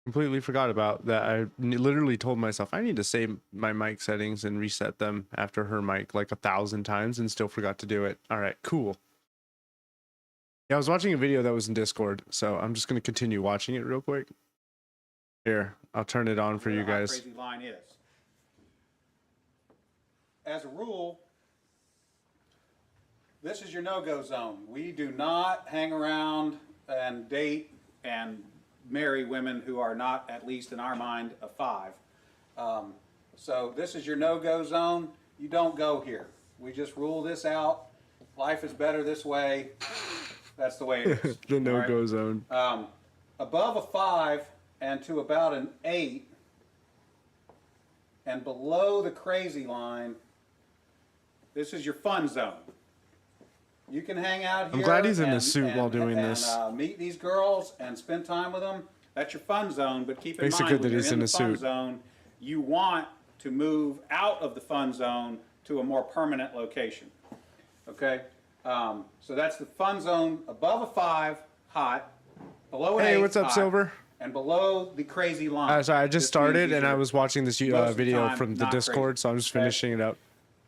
Completely forgot about that. Literally told myself I need to save my mic settings and reset them after her mic like 1,000 times and still forgot to do it. All right, cool. Yeah, I was watching a video that was in Discord, so I'm just going to continue watching it real quick. Here, I'll turn it on for you guys. Crazy line is. As a rule, this is your no-go zone. We do not hang around and date and marry women who are not, at least in our mind, a 5. So this is your no-go zone. You don't go here. We just rule this out. Life is better this way. That's the way it is. The no-go zone. Above a 5 and to about an 8 and below the crazy line, this is your fun zone. You can hang out here. I'm glad he's in a suit while doing this. Meet these girls and spend time with them. That's your fun zone, but keep in Basically mind that when he's you're in in the a fun suit. zone, you want to move out of the fun zone to a more permanent location. Okay? So that's the fun zone above a 5, hot, below an 8, Hey, what's up, hot, Silver? and below the crazy line. Sorry, I just This started means and I you're was watching this most of the video time from the not Discord, crazy. so I'm just finishing it up.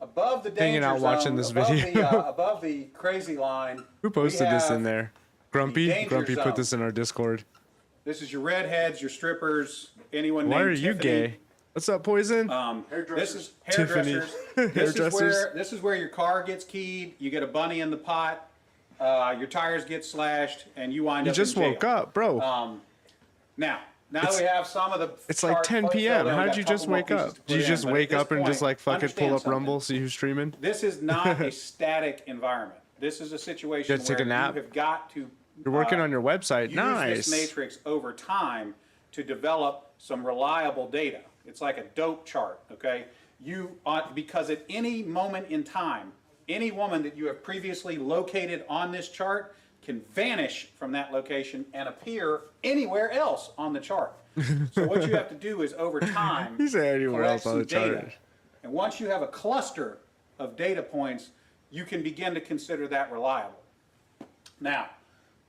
Above the danger Hanging out zone, watching this above video. above the crazy line. Who posted we this in have there? Grumpy? danger Grumpy zone. put this in our Discord. This is your redheads, your strippers, anyone Why named are you Tiffany. gay? What's up, Poison? This is Tiffany. hairdressers. This is where your car gets keyed. You get a bunny in the pot. Your tires get slashed, and you wind You up just in jail. woke up, bro. Now that we have some of the. It's like 10 p.m. How'd you just wake up? Did you just wake up and just like fuck it, pull up Rumble, see who's streaming? This is not a static environment. This is a situation You had to take where a nap? you have got to. You're working on your website. Use Nice. this matrix over time to develop some reliable data. It's like a dope chart, okay? Because at any moment in time, any woman that you have previously located on this chart can vanish from that location and appear anywhere else on the chart. So what you have to do is over time, He said anywhere collect else on some the chart. data. And once you have a cluster of data points, you can begin to consider that reliable. Now,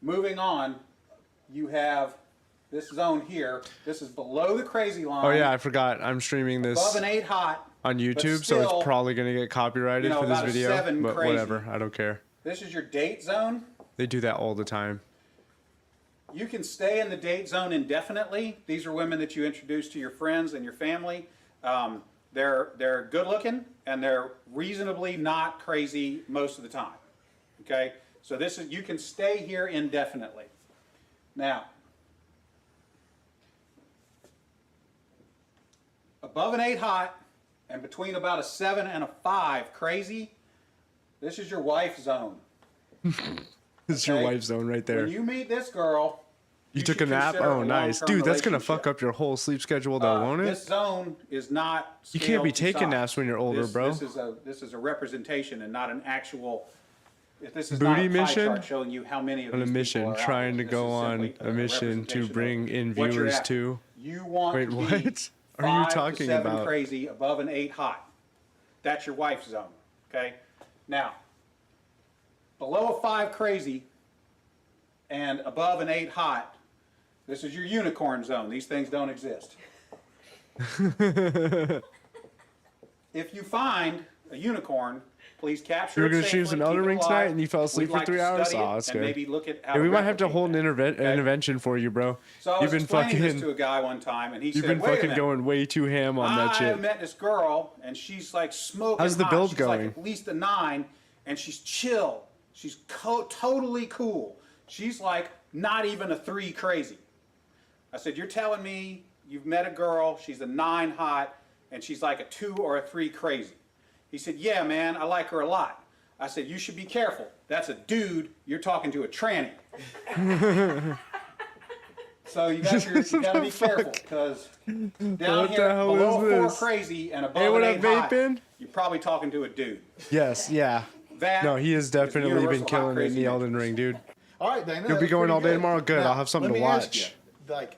moving on, you have this zone here. This is below the crazy line. Oh yeah, I forgot. I'm streaming this Above an 8 hot. on YouTube, so still, it's probably gonna get copyrighted for this about a video. 7 But crazy. whatever, I don't care. This is your date zone. They do that all the time. You can stay in the date zone indefinitely. These are women that you introduce to your friends and your family. They're good looking and they're reasonably not crazy most of the time. Okay, so you can stay here indefinitely. Now, above an 8 hot and between about a 7 and a 5 crazy, this is your wife zone. This is your Okay. wife zone right there. When you meet this girl, You took a should nap? consider Oh, a nice. long-term Dude, that's gonna fuck relationship. up your whole sleep schedule though, won't This it? zone is not. You can't be scaled to taking size. naps when you're older, bro. This is a representation and not an actual. This is Booty not a pie mission? chart showing you how many of On a these mission, people are out trying to there. This go is on simply a mission to representation of bring in what you're viewers after. to. You want Wait, to what be are you 5 to talking 7 about? crazy, above an 8 hot. That's your wife zone. Okay. Now, below a 5 crazy and above an 8 hot, this is your unicorn zone. These things don't exist. If you find a unicorn, please capture You were it gonna safely, stream some keep Elden it Ring alive. tonight and you fell asleep We'd for like 3 to hours? study Oh, it that's and good. maybe look at how Yeah, we to might have to replicate hold an that, okay? intervention for you, bro. So I was You've been explaining this fucking, to a guy one time, and he you've said, been "Wait a fucking minute. going way too ham on that I shit. met this girl, and she's like smoking How's the hot. build she's going? like at least a 9, and she's chill. She's totally cool. She's like not even a 3 crazy." I said, "You're telling me you've met a girl, she's a 9 hot, and she's like a 2 or a 3 crazy?" He said, "Yeah, man, I like her a lot." I said, "You should be careful. That's a dude. You're talking to a tranny." So you got to be careful, because down What the here hell below is 4 this? crazy and above Hey, what an up, 8 hot, Vapin? you're probably talking to a dude. Yes, yeah. That No, he has is the definitely been universal hot killing it in crazy the Elden matrix. Ring, dude. All right, Dana. You'll be that's going pretty all day good. tomorrow? Good, Now, I'll have something let to me ask watch. you, like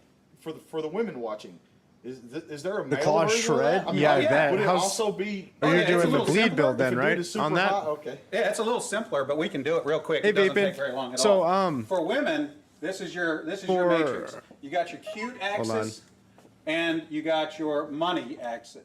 for the women watching, is there a The male claw version of shred? that? I mean, Yeah, I would bet. it How's- also be? Or Oh, you're yeah, it's a doing the little bleed simpler build if then, a dude right? is super On that? hot, okay. Yeah, it's a little simpler, but we can do it real quick. Hey, It doesn't Vapin. take very long at So, all. For women, this is your matrix. You got your cute Hold on. axis, and you got your money axis.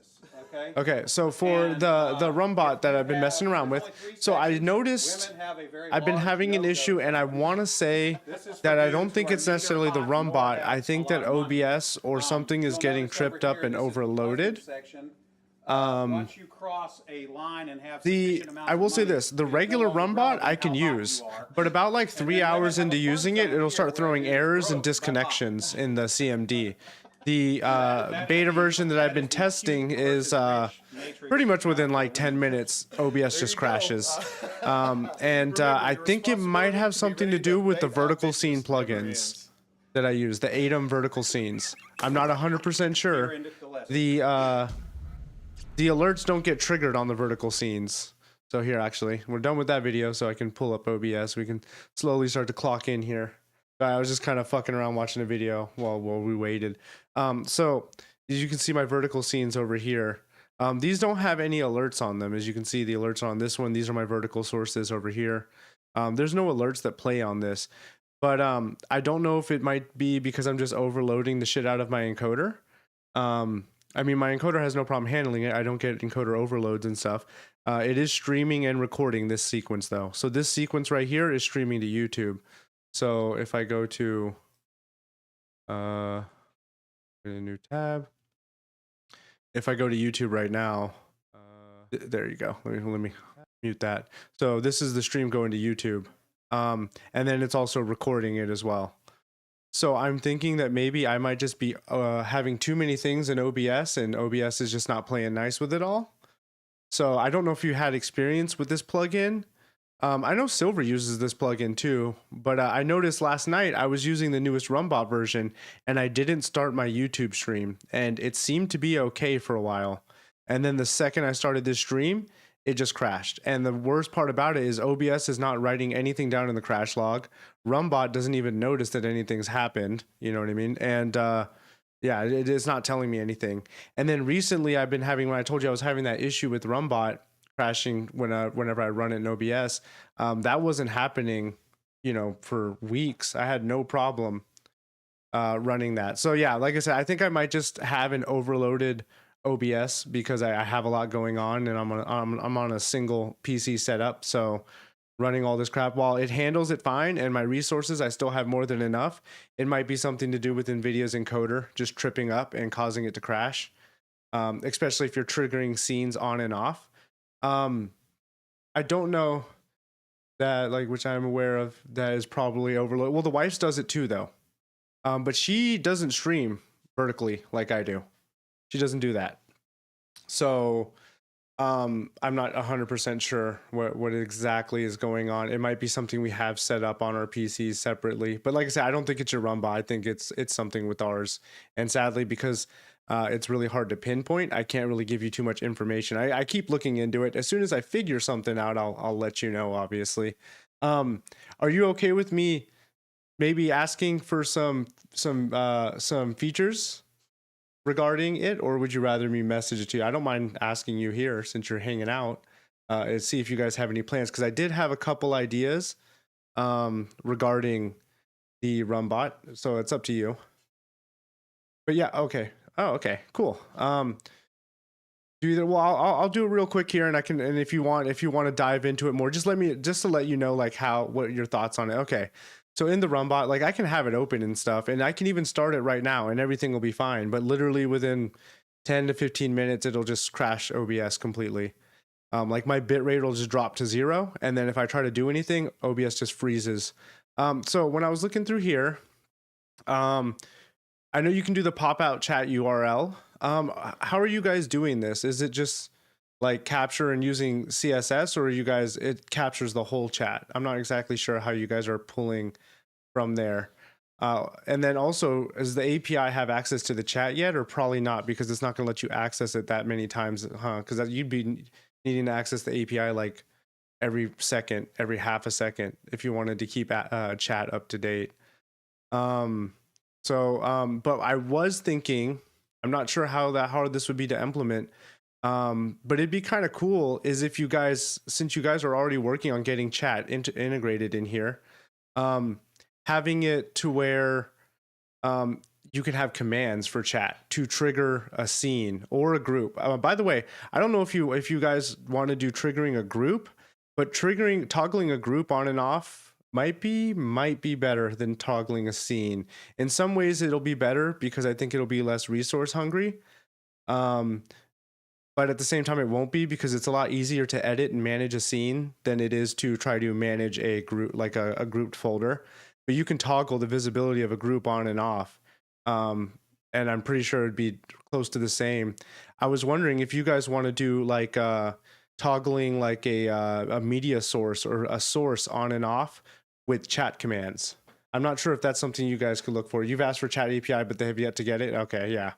Okay. Okay, so for And, the Rumbot that I've been messing around with, there's only three so I sections. noticed Women have a very I've been large having an no-go issue, and I zone. want to say This is for that I dudes don't who think are it's neither necessarily the hot nor Rumbot. have I a think lot that of money. OBS or something is You'll getting notice over tripped up here, and this is the overloaded. husband section. Once you cross a line and have The sufficient amounts I of will say money, this: the it's regular no longer Rumbot relevant I can how hot use, you are. but about like And 3 then women hours have into a fun using it, zone it'll here start where throwing it is errors and gross, but hot. disconnections in the CMD. The That beta is the- version that that I've been is the testing cute is versus rich matrix pretty much within like control. 10 minutes, OBS There just you go. crashes. And Remember, I your think it might responsibility have to be something to ready do with the update vertical objects scene never plugins ends. that I use, the ATEM vertical scenes. I'm not 100% sure. Into the lesson. The alerts don't get triggered on the vertical scenes. So here, actually, we're done with that video, so I can pull up OBS. We can slowly start to clock in here. I was just kind of fucking around watching a video while we waited. So as you can see my vertical scenes over here. These don't have any alerts on them. As you can see, the alerts are on this one. These are my vertical sources over here. There's no alerts that play on this. But I don't know if it might be because I'm just overloading the shit out of my encoder. I mean, my encoder has no problem handling it. I don't get encoder overloads and stuff. It is streaming and recording this sequence though. So this sequence right here is streaming to YouTube. So if I go to a new tab, if I go to YouTube right now, there you go. Let me mute that. So this is the stream going to YouTube. And then it's also recording it as well. So I'm thinking that maybe I might just be having too many things in OBS, and OBS is just not playing nice with it all. So I don't know if you had experience with this plugin. I know Silver uses this plugin too, but I noticed last night I was using the newest Rumbot version and I didn't start my YouTube stream, and it seemed to be okay for a while. And then the second I started this stream, it just crashed. And the worst part about it is OBS is not writing anything down in the crash log. Rumbot doesn't even notice that anything's happened. You know what I mean? And yeah, it is not telling me anything. And then recently I've been having, when I told you I was having that issue with Rumbot crashing whenever I run it in OBS, that wasn't happening, you know, for weeks. I had no problem running that. So yeah, like I said, I think I might just have an overloaded OBS because I have a lot going on, and I'm on a single PC setup. So running all this crap, while it handles it fine and my resources, I still have more than enough. It might be something to do with NVIDIA's encoder just tripping up and causing it to crash, especially if you're triggering scenes on and off. I don't know that, like, which I'm aware of, that is probably overloaded. Well, the wife's does it too though. But she doesn't stream vertically like I do. She doesn't do that. So I'm not 100% sure what exactly is going on. It might be something we have set up on our PCs separately. But like I said, I don't think it's your Rumba. I think it's something with ours. And sadly, because it's really hard to pinpoint, I can't really give you too much information. I keep looking into it. As soon as I figure something out, I'll let you know, obviously. Are you okay with me maybe asking for some features regarding it, or would you rather me message it to you? I don't mind asking you here since you're hanging out, and see if you guys have any plans, because I did have a couple ideas regarding the Rumbot, so it's up to you. But yeah, okay. Oh, okay, cool. Do either. Well, I'll do it real quick here, and and if you want to dive into it more, just to let you know like what your thoughts on it. Okay. So in the Rumbot, like I can have it open and stuff, and I can even start it right now and everything will be fine. But literally within 10 to 15 minutes, it'll just crash OBS completely. Like my bitrate will just drop to 0. And then if I try to do anything, OBS just freezes. So when I was looking through here, I know you can do the pop-out chat URL. How are you guys doing this? Is it just like capture and using CSS, or are you guys, it captures the whole chat? I'm not exactly sure how you guys are pulling from there. And then also, does the API have access to the chat yet, or probably not, because it's not going to let you access it that many times, huh? Because you'd be needing to access the API like every second, every half a second, if you wanted to keep chat up to date. But I was thinking, I'm not sure how hard this would be to implement. But it'd be kind of cool is if you guys, since you guys are already working on getting chat integrated in here, having it to where you can have commands for chat to trigger a scene or a group. By the way, I don't know if you guys want to do triggering a group, but toggling a group on and off might be better than toggling a scene. In some ways it'll be better because I think it'll be less resource hungry. But at the same time it won't be, because it's a lot easier to edit and manage a scene than it is to try to manage a group, like a grouped folder. But you can toggle the visibility of a group on and off. And I'm pretty sure it'd be close to the same. I was wondering if you guys want to do like toggling like a media source or a source on and off with chat commands. I'm not sure if that's something you guys could look for. You've asked for chat API, but they have yet to get it. Okay, yeah.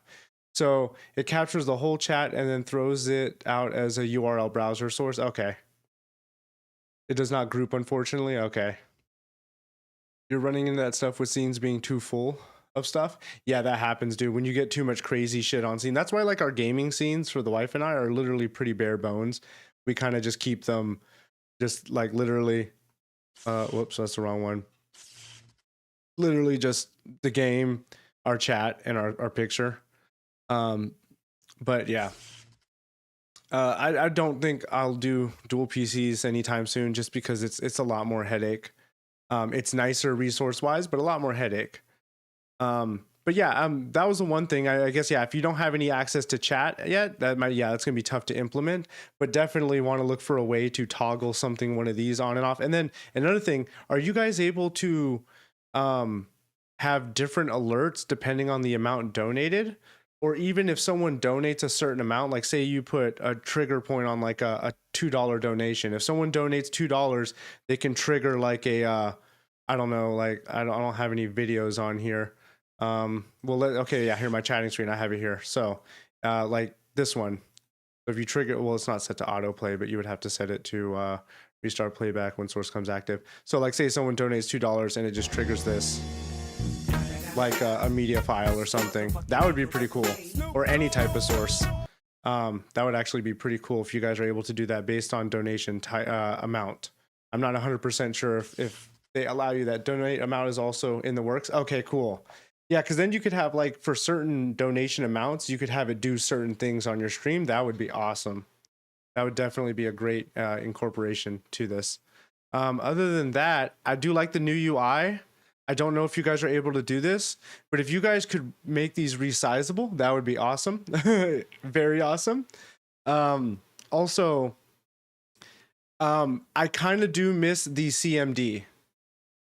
So it captures the whole chat and then throws it out as a URL browser source. Okay. It does not group, unfortunately. Okay. You're running into that stuff with scenes being too full of stuff. Yeah, that happens, dude. When you get too much crazy shit on scene. That's why like our gaming scenes for the wife and I are literally pretty bare bones. We kind of just keep them just like literally, whoops, that's the wrong one. Literally just the game, our chat, and our picture. But yeah, I don't think I'll do dual PCs anytime soon, just because it's a lot more headache. It's nicer resource wise, but a lot more headache. But yeah, that was the one thing. I guess, yeah, if you don't have any access to chat yet, that's gonna be tough to implement, but definitely want to look for a way to toggle one of these on and off. And then another thing, are you guys able to have different alerts depending on the amount donated? Or even if someone donates a certain amount, like say you put a trigger point on like a $2 donation. If someone donates $2, they can trigger like a, I don't know, like I don't have any videos on here. Okay, yeah, here my chatting screen, I have it here. So like this one, if you trigger, well, it's not set to autoplay, but you would have to set it to restart playback when source comes active. So like say someone donates $2 and it just triggers this, like a media file or something. That would be pretty cool. Or any type of source. That would actually be pretty cool if you guys are able to do that based on donation amount. I'm not 100% sure if they allow you that. Donate amount is also in the works. Okay, cool. Yeah, because then you could have like for certain donation amounts, you could have it do certain things on your stream. That would be awesome. That would definitely be a great incorporation to this. Other than that, I do like the new UI. I don't know if you guys are able to do this, but if you guys could make these resizable, that would be awesome. Very awesome. Also, I kind of do miss the CMD.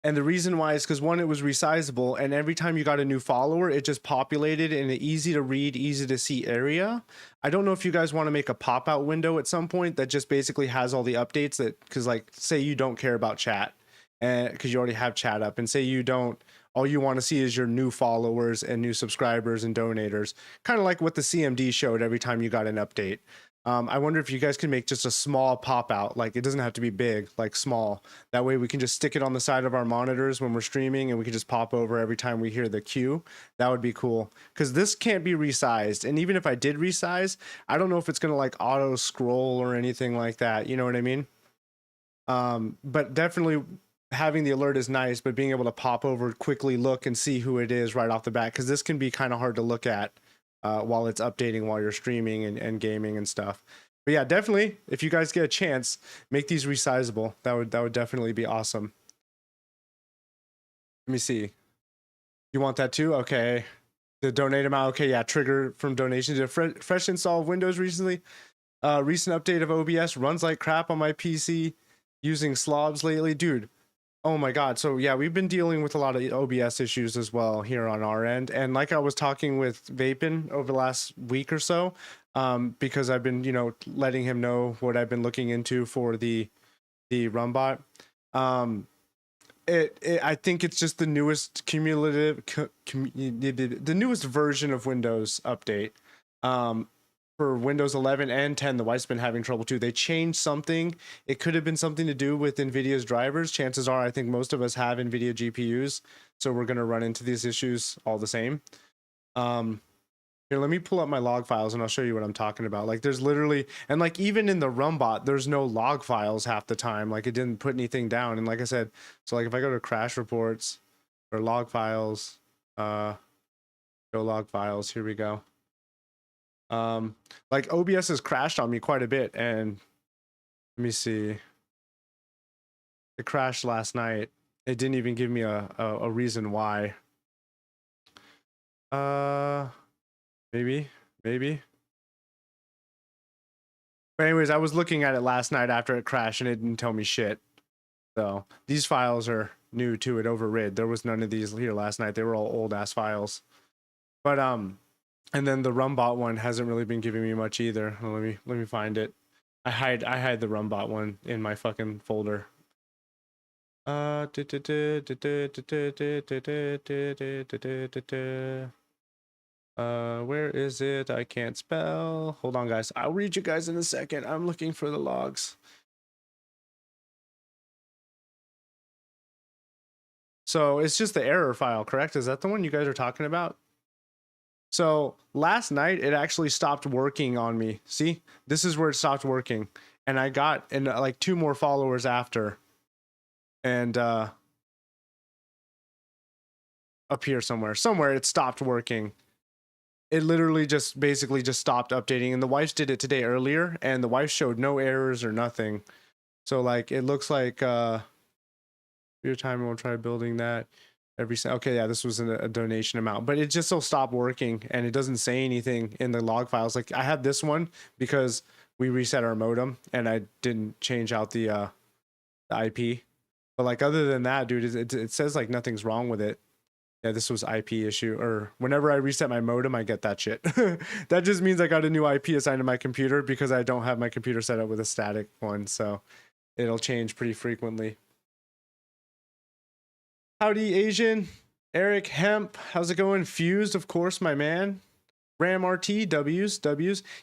And the reason why is because one, it was resizable, and every time you got a new follower, it just populated in an easy to read, easy to see area. I don't know if you guys want to make a pop-out window at some point that just basically has all the updates that, because like say you don't care about chat, and because you already have chat up, and say you don't, all you want to see is your new followers and new subscribers and donators, kind of like what the CMD showed every time you got an update. I wonder if you guys can make just a small pop out, like it doesn't have to be big, like small. That way we can just stick it on the side of our monitors when we're streaming, and we can just pop over every time we hear the cue. That would be cool, because this can't be resized. And even if I did resize, I don't know if it's going to like auto scroll or anything like that. You know what I mean? But definitely having the alert is nice, but being able to pop over, quickly look and see who it is right off the bat, because this can be kind of hard to look at while it's updating while you're streaming and gaming and stuff. But yeah, definitely, if you guys get a chance, make these resizable. That would definitely be awesome. Let me see. You want that too? Okay. The donate amount. Okay, yeah. Trigger from donation. Did a fresh install of Windows recently. Recent update of OBS runs like crap on my PC using slobs lately, dude. Oh my god. So yeah, we've been dealing with a lot of OBS issues as well here on our end. And like I was talking with Vapin over the last week or so, because I've been, letting him know what I've been looking into for the Rumbot. I think it's just the newest the newest version of Windows update. For Windows 11 and 10, the wife's been having trouble too. They changed something. It could have been something to do with NVIDIA's drivers. Chances are, I think most of us have NVIDIA GPUs, so we're going to run into these issues all the same. Here, let me pull up my log files and I'll show you what I'm talking about. Like there's literally, and like even in the Rumbot, there's no log files half the time. Like it didn't put anything down. And like I said, so like if I go to crash reports or log files, Go log files. Here we go. Like OBS has crashed on me quite a bit, and let me see. It crashed last night. It didn't even give me a reason why. Maybe. But anyways, I was looking at it last night after it crashed, and it didn't tell me shit. So these files are new to it, overrid. There was none of these here last night. They were all old ass files. But and then the Rumbot one hasn't really been giving me much either. Well, let me find it. I hide the Rumbot one in my fucking folder. Where is it? I can't spell. Hold on, guys. I'll read you guys in a second. I'm looking for the logs. So it's just the error file, correct? Is that the one you guys are talking about? So last night it actually stopped working on me. See, this is where it stopped working, and I got like 2 more followers after, and up here somewhere it stopped working. It literally just basically just stopped updating, and the wife's did it today earlier, and the wife showed no errors or nothing. So like it looks like your time, we'll try building that. Okay, yeah, this was a donation amount, but it just still stopped working, and it doesn't say anything in the log files. Like I have this one because we reset our modem and I didn't change out the IP. But like other than that, dude, it says like nothing's wrong with it. Yeah, this was IP issue, or whenever I reset my modem, I get that shit. That just means I got a new IP assigned to my computer because I don't have my computer set up with a static one, so it'll change pretty frequently. Howdy, Asian. Eric Hemp, how's it going? Fused, of course, my man. Ram RT, W's.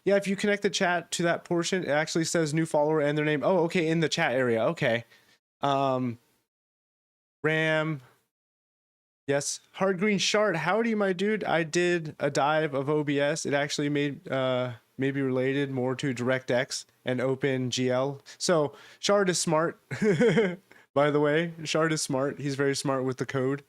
Yeah, if you connect the chat to that portion, it actually says new follower and their name. Oh, okay, in the chat area. Okay. Ram. Yes. Hard Green Shard, howdy, my dude. I did a dive of OBS. It actually made maybe related more to DirectX and OpenGL. So Shard is smart. By the way, Shard is smart. He's very smart with the code.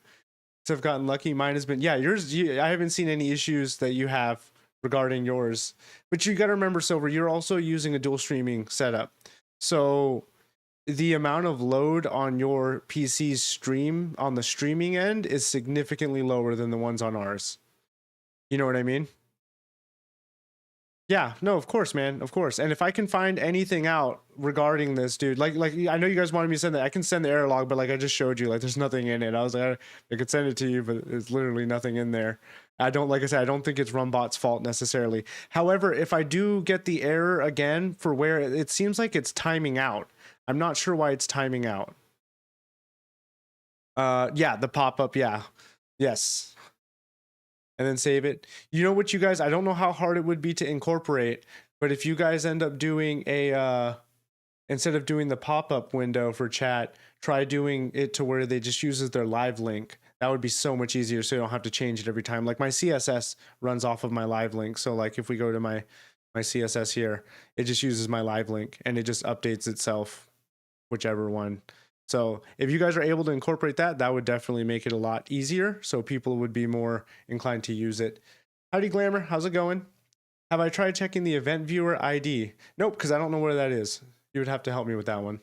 So I've gotten lucky. Mine has been, yeah, yours, I haven't seen any issues that you have regarding yours. But you got to remember, Silver, you're also using a dual streaming setup. So the amount of load on your PC's stream on the streaming end is significantly lower than the ones on ours. You know what I mean? Yeah, no, of course, man, of course. And if I can find anything out regarding this, dude, like I know you guys wanted me to send that. I can send the error log, but like I just showed you, like there's nothing in it. I was like, I could send it to you, but there's literally nothing in there. Like I said, I don't think it's Rumbot's fault necessarily. However, if I do get the error again for where it seems like it's timing out, I'm not sure why it's timing out. Yeah, the pop-up, yeah. Yes. And then save it. You know what, you guys, I don't know how hard it would be to incorporate, but if you guys end up doing instead of doing the pop-up window for chat, try doing it to where they just uses their live link. That would be so much easier, so you don't have to change it every time. Like my CSS runs off of my live link. So like if we go to my CSS here, it just uses my live link and it just updates itself, whichever one. So if you guys are able to incorporate that, that would definitely make it a lot easier. So people would be more inclined to use it. Howdy, Glamour. How's it going? Have I tried checking the event viewer ID? Nope, because I don't know where that is. You would have to help me with that one.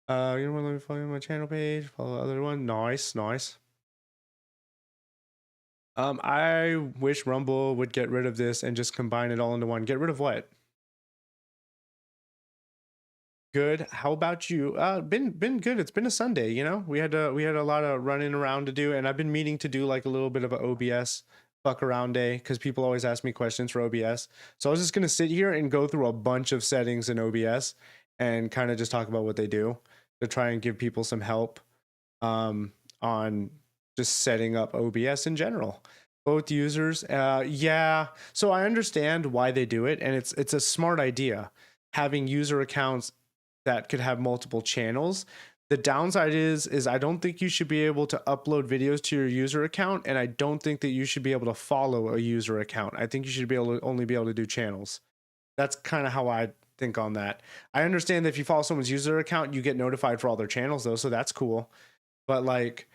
You know what? Let me follow my channel page. Follow the other one. Nice. I wish Rumble would get rid of this and just combine it all into one. Get rid of what? Good. How about you? Been good. It's been a Sunday, you know. We had a lot of running around to do, and I've been meaning to do like a little bit of an OBS fuck around day because people always ask me questions for OBS. So I was just gonna sit here and go through a bunch of settings in OBS and kind of just talk about what they do to try and give people some help on just setting up OBS in general. Both users, yeah. So I understand why they do it, and it's a smart idea having user accounts that could have multiple channels. The downside is I don't think you should be able to upload videos to your user account, and I don't think that you should be able to follow a user account. I think you should be able to only be able to do channels. That's kind of how I think on that. I understand that if you follow someone's user account, you get notified for all their channels though, so that's cool. But like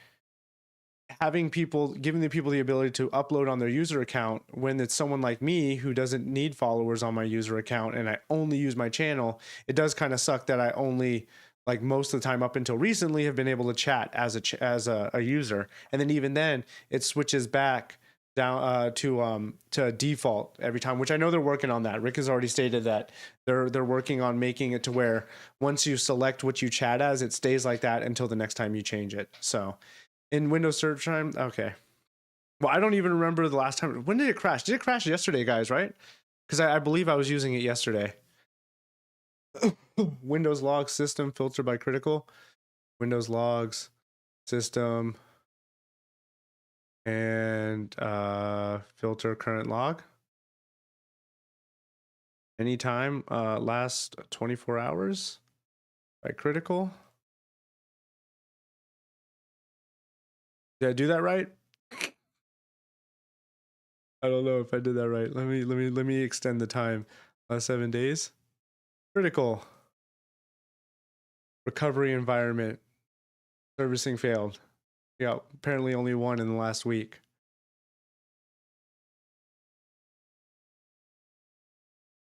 giving the people the ability to upload on their user account when it's someone like me who doesn't need followers on my user account and I only use my channel, it does kind of suck that I only, like, most of the time up until recently have been able to chat as a user, and then even then it switches back down to default every time, which I know they're working on that. Rick has already stated that they're working on making it to where once you select what you chat as, it stays like that until the next time you change it. So in Windows search time, okay. Well, I don't even remember the last time. When did it crash? Did it crash yesterday, guys, right? Because I believe I was using it yesterday. Windows logs system filter by critical. Windows logs system and filter current log. Anytime last 24 hours by critical. Did I do that right? I don't know if I did that right. Let me extend the time. Last 7 days. Critical. Recovery environment. Servicing failed. Yeah, apparently only one in the last week.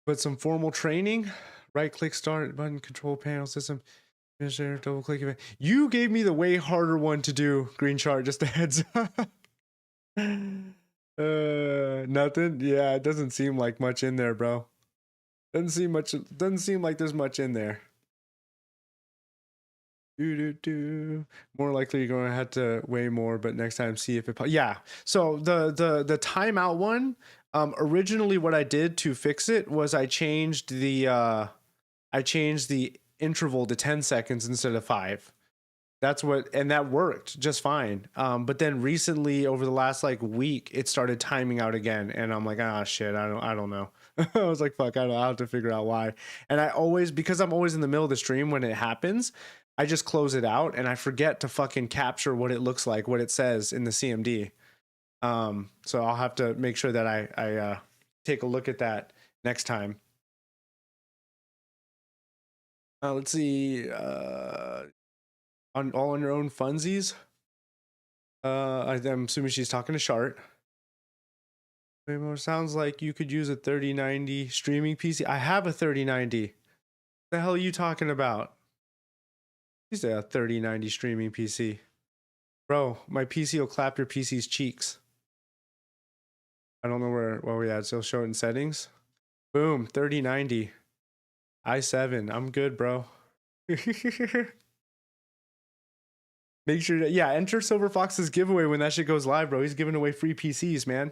But some formal training. Right click start button, control panel system. Administrator, double click event. You gave me the way harder one to do, Green Chart, just a heads up. Nothing. Yeah, it doesn't seem like much in there, bro. Doesn't seem like there's much in there. More likely you're going to have to weigh more, but next time see if it. Yeah. So the timeout one. Originally, what I did to fix it was I changed the interval to 10 seconds instead of 5. And that worked just fine. But then recently, over the last like week, it started timing out again, and I'm like, ah, shit, I don't know. I was like, fuck, I'll have to figure out why. And because I'm always in the middle of the stream when it happens, I just close it out and I forget to fucking capture what it looks like, what it says in the CMD. So I'll have to make sure that I take a look at that next time. Let's see. All on your own funsies. I'm assuming she's talking to Shart. Sounds like you could use a 3090 streaming PC. I have a 3090. What the hell are you talking about? You say a 3090 streaming PC. Bro, my PC will clap your PC's cheeks. I don't know where we at. So show it in settings. Boom, 3090. i7. I'm good, bro. Make sure to, enter Silver Fox's giveaway when that shit goes live, bro. He's giving away free PCs, man.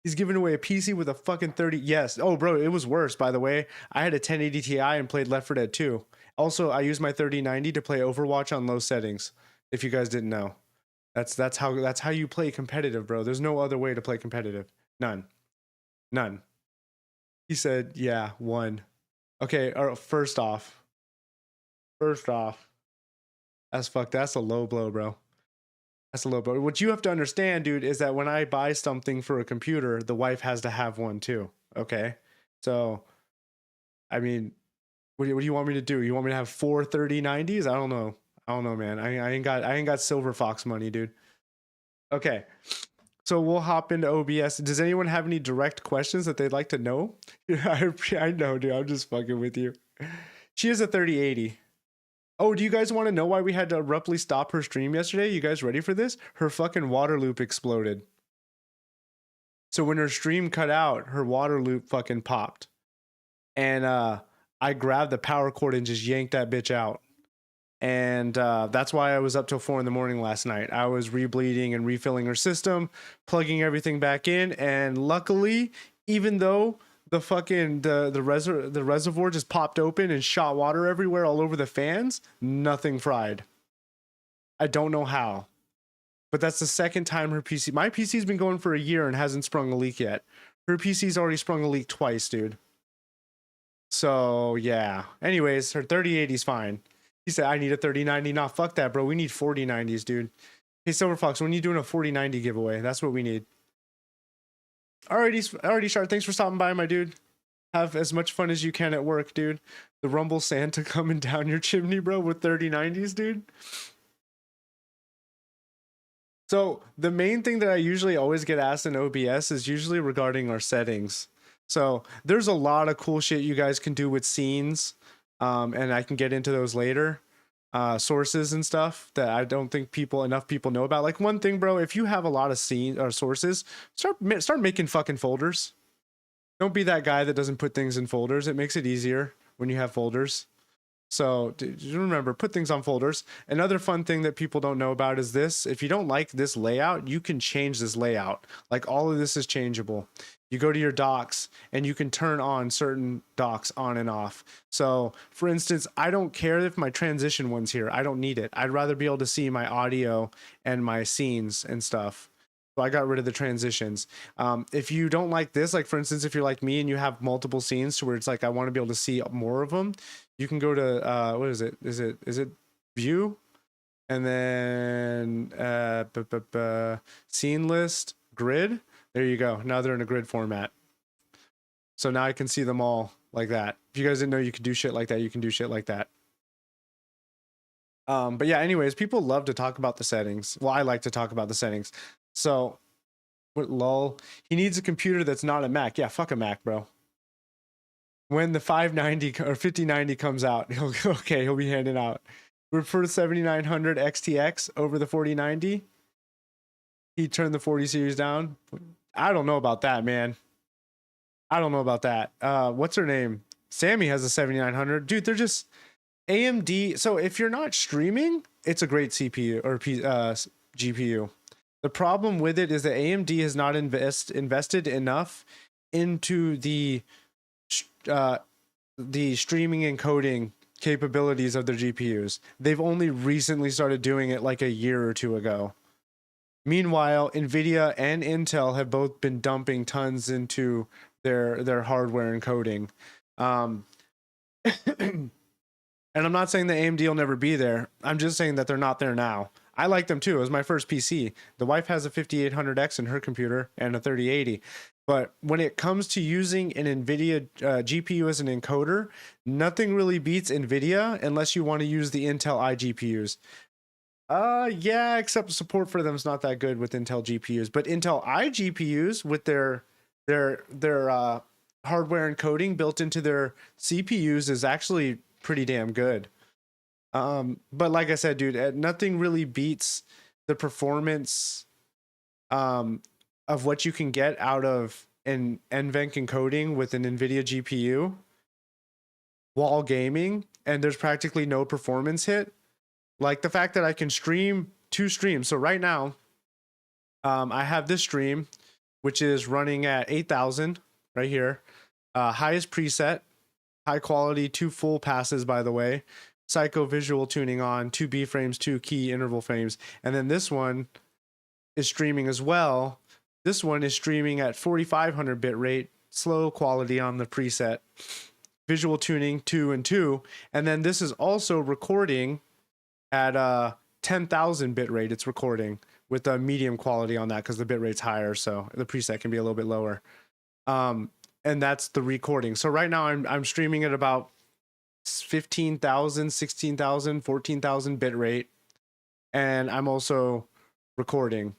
He's giving away a PC with a fucking 30. Yes. Oh, bro, it was worse, by the way. I had a 1080 Ti and played Left 4 Dead 2. Also, I used my 3090 to play Overwatch on low settings. If you guys didn't know, that's how you play competitive, bro. There's no other way to play competitive. None. He said, yeah, 1. Okay. First off, that's a low blow, bro. That's a low blow. What you have to understand, dude, is that when I buy something for a computer, the wife has to have one too. Okay. So, I mean, what do you want me to do? You want me to have 4 3090s? I don't know, man. I ain't got Silver Fox money, dude. Okay. So we'll hop into OBS. Does anyone have any direct questions that they'd like to know? I know, dude. I'm just fucking with you. She is a 3080. Oh, do you guys want to know why we had to abruptly stop her stream yesterday? You guys ready for this? Her fucking water loop exploded. So when her stream cut out, her water loop fucking popped. And I grabbed the power cord and just yanked that bitch out. And that's why I was up till 4 in the morning last night. I was rebleeding and refilling her system, plugging everything back in. And luckily, even though the fucking the reservoir just popped open and shot water everywhere all over the fans, nothing fried. I don't know how, but that's the second time my PC's been going for a year and hasn't sprung a leak yet. Her PC's already sprung a leak twice, dude. So yeah. Anyways, her 3080's fine. He said, I need a 3090. Nah, fuck that, bro. We need 4090s, dude. Hey, Silver Fox, when are you doing a 4090 giveaway? That's what we need. Alrighty, Shard. Thanks for stopping by, my dude. Have as much fun as you can at work, dude. The Rumble Santa coming down your chimney, bro, with 3090s, dude. So the main thing that I usually always get asked in OBS is usually regarding our settings. So there's a lot of cool shit you guys can do with scenes, and I can get into those later. Sources and stuff that I don't think enough people know about. Like one thing, bro, if you have a lot of scene or sources, start making fucking folders. Don't be that guy that doesn't put things in folders. It makes it easier when you have folders. So remember, put things on folders. Another fun thing that people don't know about is this. If you don't like this layout, you can change this layout. Like all of this is changeable. You go to your docs and you can turn on certain docs on and off. So for instance, I don't care if my transition one's here. I don't need it. I'd rather be able to see my audio and my scenes and stuff. So I got rid of the transitions. If you don't like this, like for instance, if you're like me and you have multiple scenes to where it's like, I want to be able to see more of them, you can go to, what is it? Is it view? And then scene list, grid. There you go. Now they're in a grid format. So now I can see them all like that. If you guys didn't know you could do shit like that, you can do shit like that. But yeah, anyways, people love to talk about the settings. Well, I like to talk about the settings. So, what lol? He needs a computer that's not a Mac. Yeah, fuck a Mac, bro. When the 590 or 5090 comes out, he'll be handing out. We prefer the 7900 XTX over the 4090. He turned the 40 series down. I don't know about that, man. I don't know about that. What's her name? Sammy has a 7900. Dude, they're just AMD. So if you're not streaming, it's a great CPU or GPU. The problem with it is that AMD has not invested enough into the streaming and coding capabilities of their GPUs. They've only recently started doing it like a year or two ago. Meanwhile, Nvidia and Intel have both been dumping tons into their hardware and coding. And I'm not saying that AMD will never be there. I'm just saying that they're not there now. I like them too. It was my first PC. The wife has a 5800X in her computer and a 3080. But when it comes to using an NVIDIA GPU as an encoder, nothing really beats NVIDIA unless you want to use the Intel iGPUs. Yeah, except support for them is not that good with Intel GPUs. But Intel iGPUs with their hardware encoding built into their CPUs is actually pretty damn good. But like I said, dude, nothing really beats the performance of what you can get out of an NVENC encoding with an NVIDIA GPU while gaming, and there's practically no performance hit. Like the fact that I can stream 2 streams. So right now, I have this stream, which is running at 8,000 right here. Highest preset, high quality, 2 full passes, by the way. Psycho visual tuning on, 2 B frames, 2 key interval frames. And then this one is streaming as well. This one is streaming at 4500 bit rate, slow quality on the preset. Visual tuning 2 and 2. And then this is also recording at 10,000 bit rate. It's recording with a medium quality on that because the bit rate's higher, so the preset can be a little bit lower. And that's the recording. So right now I'm streaming at about 15,000, 16,000, 14,000 bit rate, and I'm also recording.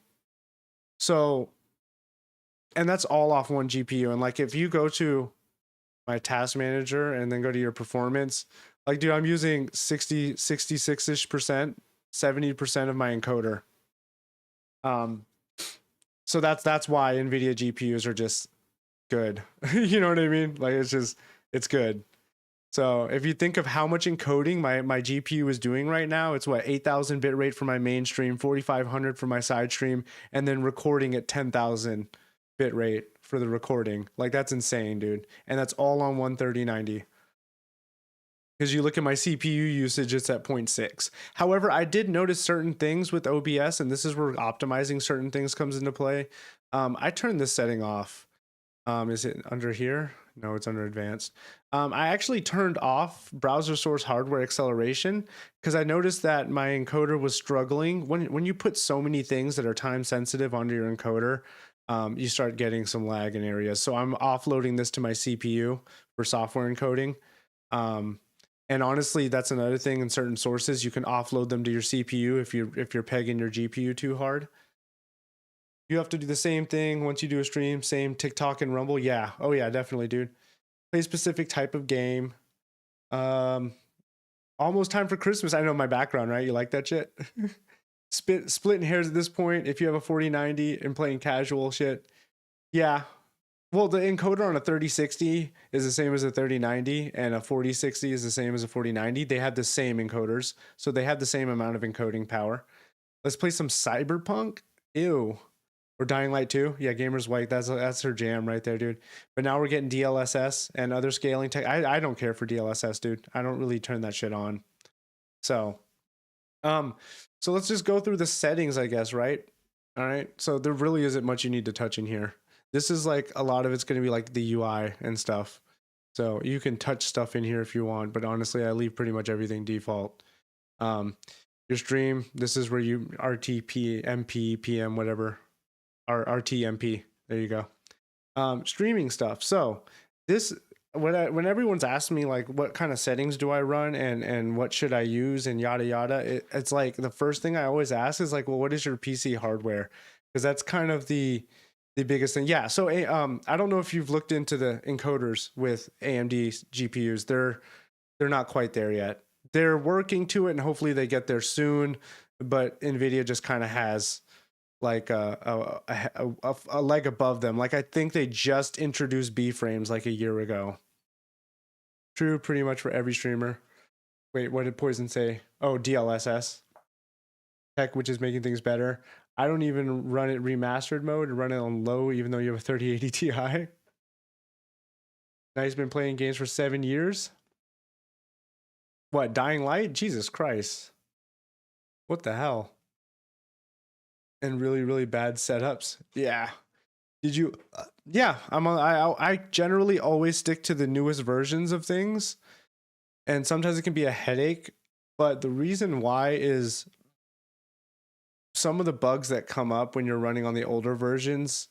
So, and that's all off one GPU. And like if you go to my task manager and then go to your performance, like dude, I'm using 66-ish percent, 70% of my encoder. So that's why NVIDIA GPUs are just good. You know what I mean? Like it's good. So if you think of how much encoding my GPU is doing right now, it's what, 8,000 bit rate for my main stream, 4,500 for my side stream, and then recording at 10,000 bit rate for the recording. Like that's insane, dude. And that's all on 13090. Because you look at my CPU usage, it's at 0.6. However, I did notice certain things with OBS, and this is where optimizing certain things comes into play. I turned this setting off. Is it under here? No, it's under advanced. I actually turned off browser source hardware acceleration because I noticed that my encoder was struggling. When you put so many things that are time sensitive onto your encoder, you start getting some lag in areas. So I'm offloading this to my CPU for software encoding. And honestly, that's another thing in certain sources. You can offload them to your CPU if you're pegging your GPU too hard. You have to do the same thing once you do a stream, same TikTok and Rumble. Yeah. Oh yeah, definitely, dude. Play a specific type of game. Almost time for Christmas. I know my background, right? You like that shit? Splitting hairs at this point. If you have a 4090 and playing casual shit, yeah. Well, the encoder on a 3060 is the same as a 3090, and a 4060 is the same as a 4090. They have the same encoders, so they have the same amount of encoding power. Let's play some Cyberpunk. Ew. Or Dying Light 2. Yeah, Gamers White. That's her jam right there, dude. But now we're getting DLSS and other scaling tech. I don't care for DLSS, dude. I don't really turn that shit on. So let's just go through the settings, I guess, right? All right. So there really isn't much you need to touch in here. This is like a lot of it's going to be like the UI and stuff. So you can touch stuff in here if you want, but honestly, I leave pretty much everything default. Your stream, this is where you RTP, MP, PM, whatever. RTMP. There you go. Streaming stuff. So this, when everyone's asked me like what kind of settings do I run and what should I use and yada yada, it's like the first thing I always ask is like, well, what is your PC hardware? Because that's kind of the biggest thing. Yeah. So I don't know if you've looked into the encoders with AMD GPUs. They're not quite there yet. They're working to it, and hopefully they get there soon. But NVIDIA just kind of has like a leg above them. Like I think they just introduced B frames like a year ago. True, pretty much for every streamer. Wait, what did Poison say? Oh, DLSS tech, which is making things better. I don't even run it remastered mode and run it on low, even though you have a 3080 Ti. Now he's been playing games for 7 years. What, Dying Light? Jesus Christ. What the hell? And really, really bad setups. Yeah. Did you? Yeah, I generally always stick to the newest versions of things, and sometimes it can be a headache. But the reason why is some of the bugs that come up when you're running on the older versions,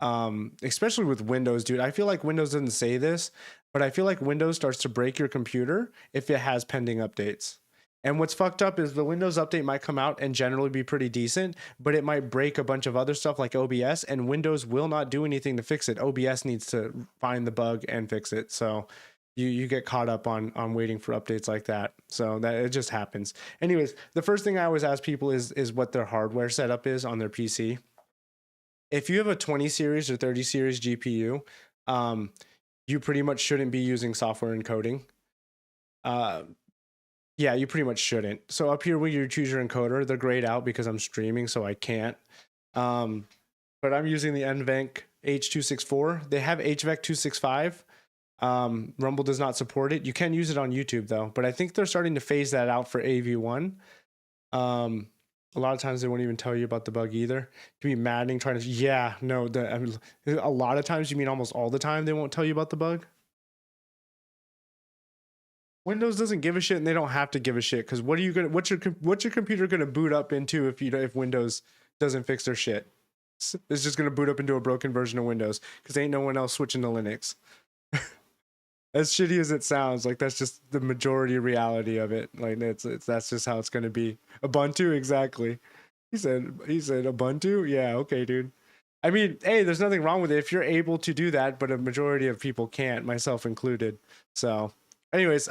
especially with Windows, dude. I feel like Windows doesn't say this, but I feel like Windows starts to break your computer if it has pending updates. And what's fucked up is the Windows update might come out and generally be pretty decent, but it might break a bunch of other stuff like OBS, and Windows will not do anything to fix it. OBS needs to find the bug and fix it. So you get caught up on waiting for updates like that. So that it just happens. Anyways, the first thing I always ask people is what their hardware setup is on their PC. If you have a 20 series or 30 series GPU, you pretty much shouldn't be using software encoding. Yeah, you pretty much shouldn't. So up here where you choose your encoder, they're grayed out because I'm streaming, so I can't. But I'm using the NVENC H264. They have HVEC 265. Rumble does not support it. You can use it on YouTube though, but I think they're starting to phase that out for AV1. A lot of times they won't even tell you about the bug either. It can be maddening trying to. Yeah, no. I mean, a lot of times, you mean almost all the time, they won't tell you about the bug. Windows doesn't give a shit, and they don't have to give a shit, because what's your computer gonna boot up into if Windows doesn't fix their shit? It's just gonna boot up into a broken version of Windows because ain't no one else switching to Linux. As shitty as it sounds, like that's just the majority reality of it. Like that's just how it's gonna be. Ubuntu, exactly. He said Ubuntu. Yeah, okay, dude. I mean, hey, there's nothing wrong with it if you're able to do that, but a majority of people can't, myself included. So. Anyways,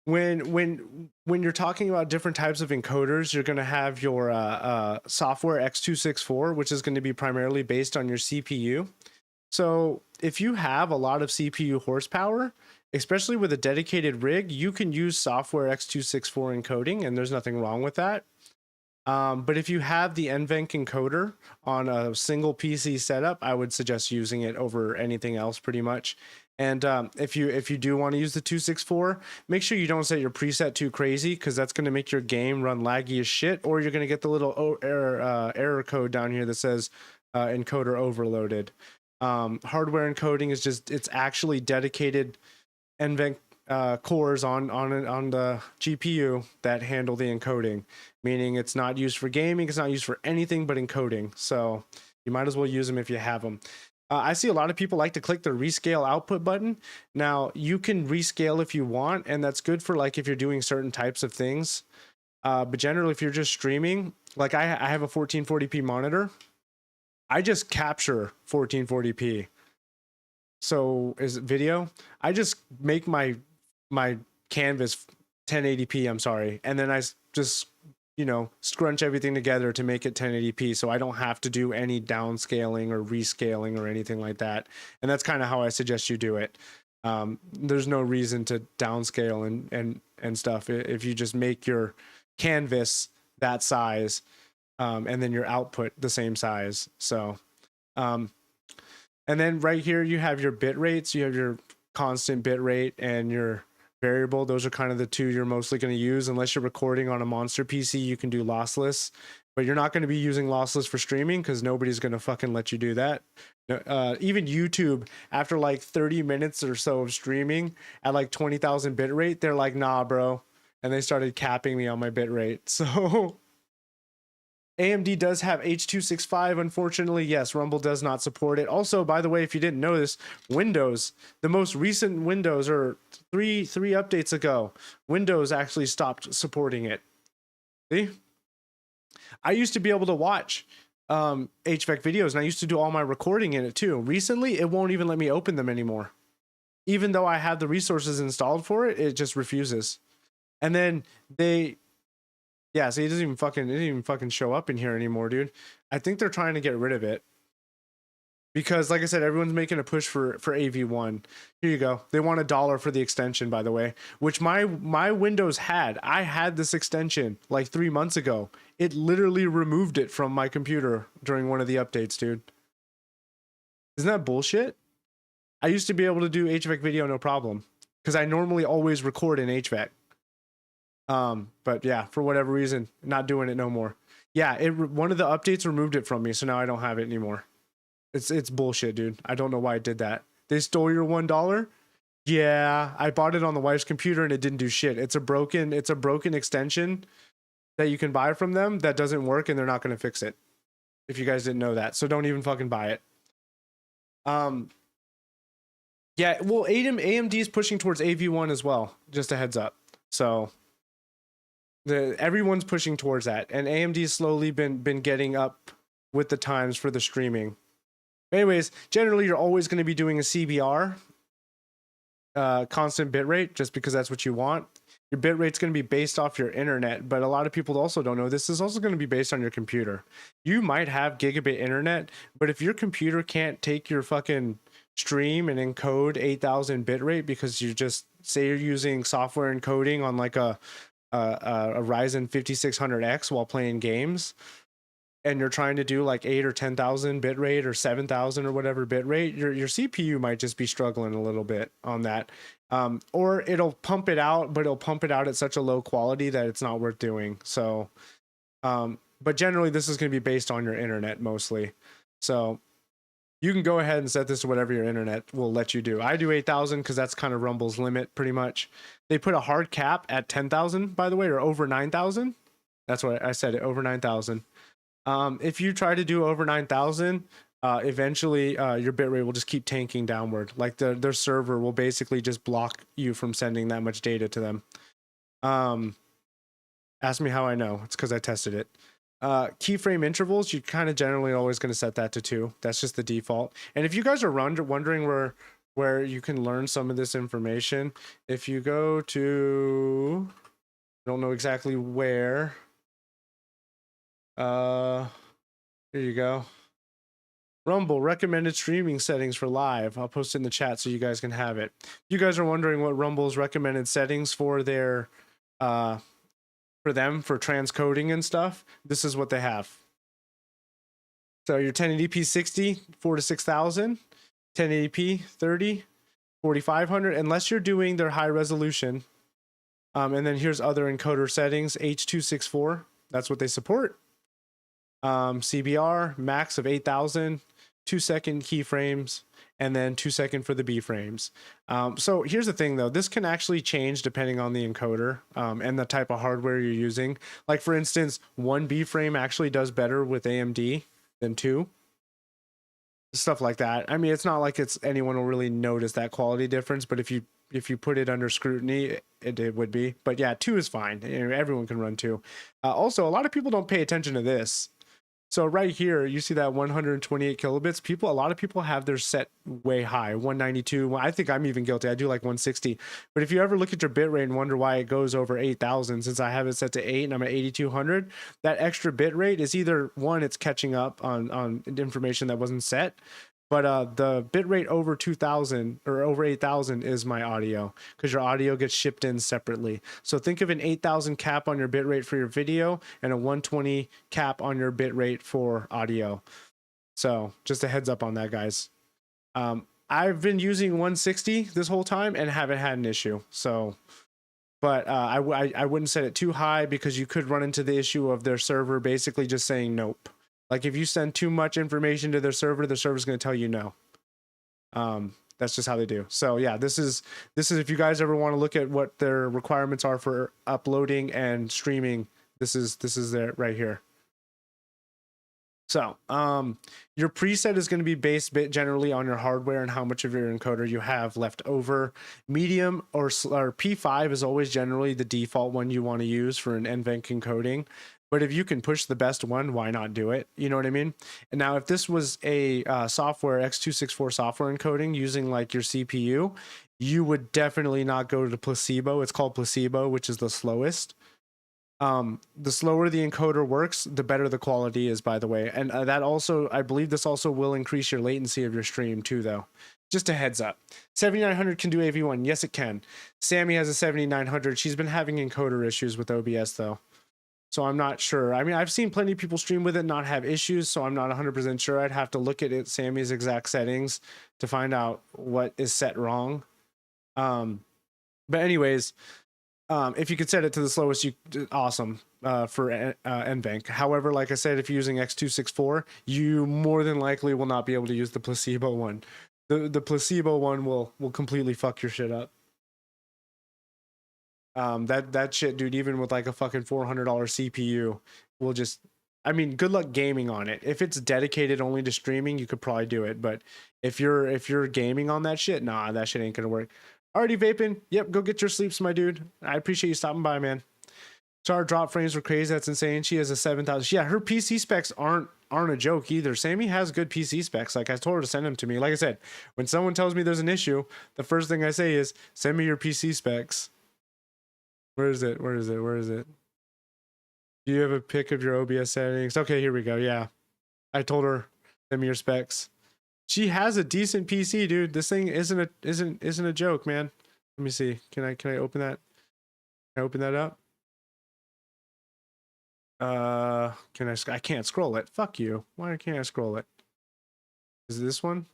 when you're talking about different types of encoders, you're going to have your software X264, which is going to be primarily based on your CPU. So if you have a lot of CPU horsepower, especially with a dedicated rig, you can use software X264 encoding, and there's nothing wrong with that. But if you have the NVENC encoder on a single PC setup, I would suggest using it over anything else pretty much. And if you do want to use the 264, make sure you don't set your preset too crazy, because that's going to make your game run laggy as shit, or you're going to get the little error code down here that says encoder overloaded. Hardware encoding is it's actually dedicated NVENC cores on the GPU that handle the encoding, meaning it's not used for gaming, it's not used for anything but encoding. So you might as well use them if you have them. I see a lot of people like to click the rescale output button. Now you can rescale if you want, and that's good for like if you're doing certain types of things. But generally, if you're just streaming, like I have a 1440p monitor, I just capture 1440p. So is it video? I just make my canvas 1080p, I'm sorry, and then I just, you know, scrunch everything together to make it 1080p, so I don't have to do any downscaling or rescaling or anything like that. And that's kind of how I suggest you do it. There's no reason to downscale and stuff if you just make your canvas that size, and then your output the same size. So and then right here you have your bit rates. You have your constant bit rate and your variable. Those are kind of the two you're mostly going to use. Unless you're recording on a monster PC, you can do lossless, but you're not going to be using lossless for streaming because nobody's going to fucking let you do that. Even YouTube, after like 30 minutes or so of streaming at like 20,000 bit rate, they're like, nah, bro. And they started capping me on my bit rate. So AMD does have H.265. Unfortunately, yes, Rumble does not support it. Also, by the way, if you didn't notice, Windows, the most recent Windows, or three updates ago, Windows actually stopped supporting it. See? I used to be able to watch HVAC videos, and I used to do all my recording in it too. Recently, it won't even let me open them anymore. Even though I have the resources installed for it, it just refuses. And then yeah, so it didn't even fucking show up in here anymore, dude. I think they're trying to get rid of it because, like I said, everyone's making a push for AV1. Here you go. They want $1 for the extension, by the way, which my Windows had. I had this extension like 3 months ago. It literally removed it from my computer during one of the updates, dude. Isn't that bullshit? I used to be able to do HVAC video no problem because I normally always record in HVAC. But yeah, for whatever reason, not doing it no more. Yeah, one of the updates removed it from me, so now I don't have it anymore. It's bullshit, dude. I don't know why it did that. They stole your $1? Yeah, I bought it on the wife's computer and it didn't do shit. It's a broken extension that you can buy from them that doesn't work, and they're not going to fix it. If you guys didn't know that, so don't even fucking buy it. Yeah, well, AMD is pushing towards AV1 as well. Just a heads up. So everyone's pushing towards that, and AMD's slowly been getting up with the times for the streaming. Anyways, generally you're always going to be doing a CBR, constant bitrate, just because that's what you want. Your bitrate's going to be based off your internet, but a lot of people also don't know this is also going to be based on your computer. You might have gigabit internet, but if your computer can't take your fucking stream and encode 8,000 bitrate because you just say you're using software encoding on like a Ryzen 5600X while playing games, and you're trying to do like 8 or 10,000 bitrate or 7,000 or whatever bitrate, your CPU might just be struggling a little bit on that. Or it'll pump it out, but it'll pump it out at such a low quality that it's not worth doing. So, but generally this is going to be based on your internet mostly. So you can go ahead and set this to whatever your internet will let you do. I do 8,000 because that's kind of Rumble's limit pretty much. They put a hard cap at 10,000, by the way, or over 9,000. That's what I said, over 9,000. If you try to do over 9,000, eventually your bitrate will just keep tanking downward. Like their server will basically just block you from sending that much data to them. Ask me how I know. It's because I tested it. Keyframe intervals, you kind of generally always going to set that to 2. That's just the default. And if you guys are wondering where you can learn some of this information, if you go to, I don't know exactly where. Here you go. Rumble recommended streaming settings for live. I'll post it in the chat so you guys can have it. You guys are wondering what Rumble's recommended settings for their for transcoding and stuff. This is what they have. So your 1080p 60, 4 to 6,000, 1080p 30, 4500, unless you're doing their high resolution. And then here's other encoder settings, H.264. That's what they support. CBR max of 8,000, 2-second keyframes, and then 2-second for the B frames. So here's the thing though, this can actually change depending on the encoder and the type of hardware you're using. Like for instance, 1 B frame actually does better with AMD than 2. Stuff like that. I mean, it's not like anyone will really notice that quality difference, but if you if you put it under scrutiny, it would be. But yeah, 2 is fine. Everyone can run 2. Also, a lot of people don't pay attention to this. So right here, you see that 128 kilobits. A lot of people have their set way high, 192. I think I'm even guilty. I do like 160. But if you ever look at your bit rate and wonder why it goes over 8,000, since I have it set to 8 and I'm at 8,200, that extra bit rate is either one, it's catching up on information that wasn't set. But the bit rate over 2,000 or over 8,000 is my audio, because your audio gets shipped in separately. So think of an 8,000 cap on your bit rate for your video and a 120 cap on your bit rate for audio. So just a heads up on that, guys. I've been using 160 this whole time and haven't had an issue. So, but I wouldn't set it too high, because you could run into the issue of their server basically just saying nope. Like if you send too much information to their server, the server's going to tell you no. That's just how they do. So yeah, this is if you guys ever want to look at what their requirements are for uploading and streaming, this is there right here. So your preset is going to be based generally on your hardware and how much of your encoder you have left over. Medium or P5 is always generally the default one you want to use for an NVENC encoding. But if you can push the best one, why not do it? You know what I mean? And now if this was a software, X264 software encoding using like your CPU, you would definitely not go to placebo. It's called placebo, which is the slowest. The slower the encoder works, the better the quality is, by the way. And that also, I believe this also will increase your latency of your stream too, though. Just a heads up. 7900 can do AV1. Yes, it can. Sammy has a 7900. She's been having encoder issues with OBS, though. So I'm not sure. I mean, I've seen plenty of people stream with it not have issues, so I'm not 100% sure. I'd have to look at Sammy's exact settings to find out what is set wrong. But anyways, if you could set it to the slowest, awesome for NVENC. However, like I said, if you're using X264, you more than likely will not be able to use the placebo one. The placebo one will completely fuck your shit up. That shit, dude, even with like a fucking $400 CPU, will just, I mean, good luck gaming on it. If it's dedicated only to streaming, you could probably do it. But if you're gaming on that shit, nah, that shit ain't gonna work. Already vaping? Yep, go get your sleeps, my dude. I appreciate you stopping by, man. So our drop frames were crazy. That's insane. She has a 7,000. Yeah, her PC specs aren't a joke either. Sammy has good PC specs. Like I told her to send them to me. Like I said, when someone tells me there's an issue, the first thing I say is send me your PC specs. Where is it? Where is it? Where is it? Do you have a pic of your OBS settings? Okay, here we go. Yeah, I told her send me your specs. She has a decent PC, dude. This thing isn't a joke, man. Let me see. Can I open that? Can I open that up? I can't scroll it. Fuck you. Why can't I scroll it? Is it this one?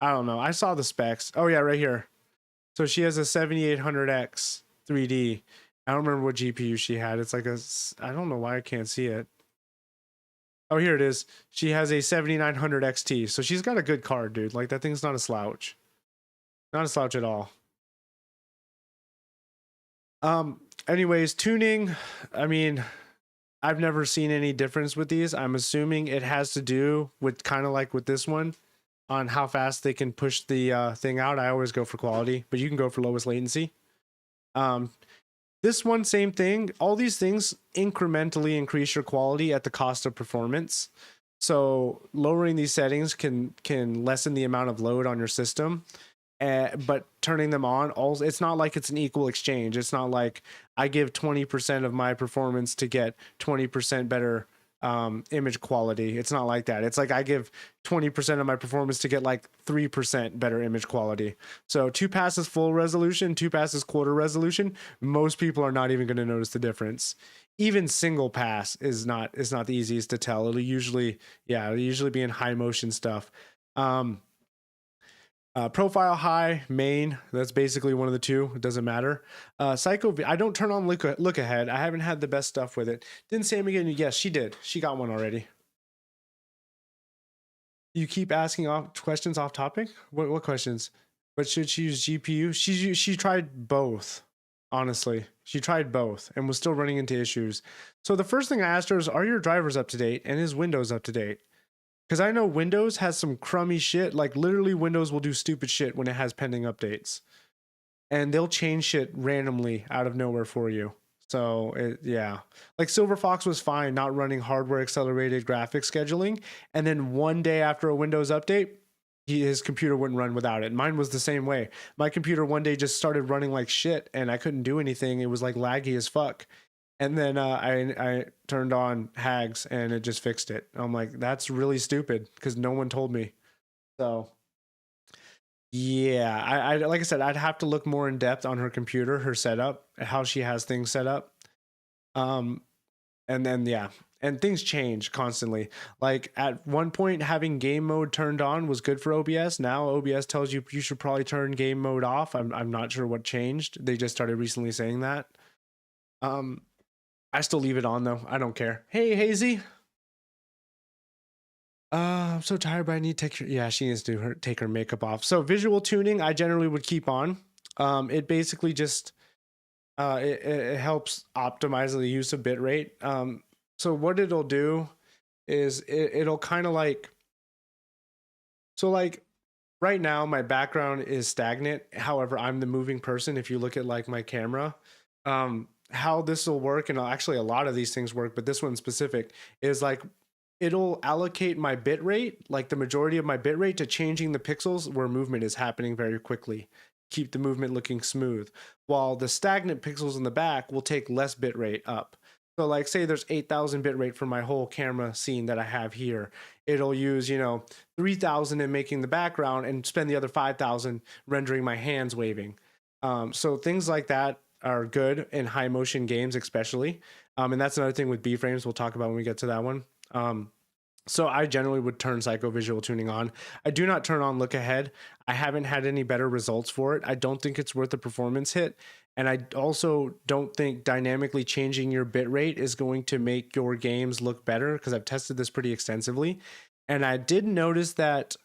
I don't know. I saw the specs. Oh yeah, right here. So she has a 7800X 3D. I don't remember what GPU she had. It's like I don't know why I can't see it. Oh, here it is. She has a 7900 XT. So she's got a good card, dude. Like that thing's not a slouch. Not a slouch at all. Anyways, tuning, I mean, I've never seen any difference with these. I'm assuming it has to do with kind of like with this one on how fast they can push the thing out. I always go for quality, but you can go for lowest latency. This one, same thing. All these things incrementally increase your quality at the cost of performance. So lowering these settings can lessen the amount of load on your system. But turning them on, it's not like it's an equal exchange. It's not like I give 20% of my performance to get 20% better image quality. It's not like that. It's like I give 20% of my performance to get like 3% better image quality. So 2 passes full resolution, 2 passes quarter resolution. Most people are not even going to notice the difference. Even single pass is not the easiest to tell. It'll usually be in high motion stuff. Profile high, main, that's basically one of the two. It doesn't matter. Psycho, I don't turn on look ahead. I haven't had the best stuff with it. Didn't Sammy get any? Yes, she did. She got one already. You keep asking questions off topic? What questions? But should she use GPU? She tried both, honestly. She tried both and was still running into issues. So the first thing I asked her is, are your drivers up to date and is Windows up to date? Because I know Windows has some crummy shit. Like literally Windows will do stupid shit when it has pending updates. and they'll change shit randomly out of nowhere for you. So yeah, like Silver Fox was fine not running hardware accelerated graphics scheduling, and then one day after a Windows update, his computer wouldn't run without it. Mine was the same way. My computer one day just started running like shit, and I couldn't do anything. It was like laggy as fuck. And then I turned on Hags, and it just fixed it. I'm like, that's really stupid because no one told me. So yeah, I like I said, I'd have to look more in depth on her computer, her setup, how she has things set up. Um, and then yeah, and things change constantly. Like at one point, having game mode turned on was good for OBS. Now OBS tells you you should probably turn game mode off. I'm not sure what changed. They just started recently saying that. I still leave it on though. I don't care. Hey Hazy. I'm so tired, but I need to take her. Yeah, she needs to take her makeup off. So visual tuning, I generally would keep on. It basically just it helps optimize the use of bitrate. So what it'll do is it'll kind of like, so like right now my background is stagnant. However, I'm the moving person. If you look at like my camera, how this will work, and actually a lot of these things work, but this one specific is like, it'll allocate my bit rate, like the majority of my bit rate, to changing the pixels where movement is happening very quickly. Keep the movement looking smooth, while the stagnant pixels in the back will take less bit rate up. So like say there's 8,000 bit rate for my whole camera scene that I have here. It'll use, 3,000 in making the background and spend the other 5,000 rendering my hands waving. So things like that are good in high motion games, especially. And that's another thing with B-frames we'll talk about when we get to that one. So I generally would turn Psycho Visual Tuning on. I do not turn on Look Ahead. I haven't had any better results for it. I don't think it's worth the performance hit. And I also don't think dynamically changing your bitrate is going to make your games look better, because I've tested this pretty extensively. And I did notice that,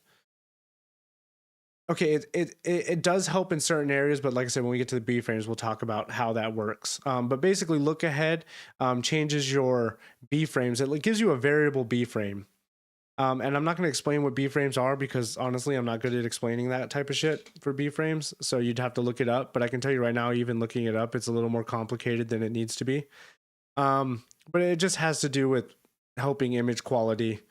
okay, it does help in certain areas, but like I said, when we get to the B frames, we'll talk about how that works. But basically, Look Ahead changes your B frames. It gives you a variable B frame. And I'm not going to explain what B frames are, because honestly, I'm not good at explaining that type of shit for B frames. So you'd have to look it up. But I can tell you right now, even looking it up, it's a little more complicated than it needs to be. But it just has to do with helping image quality.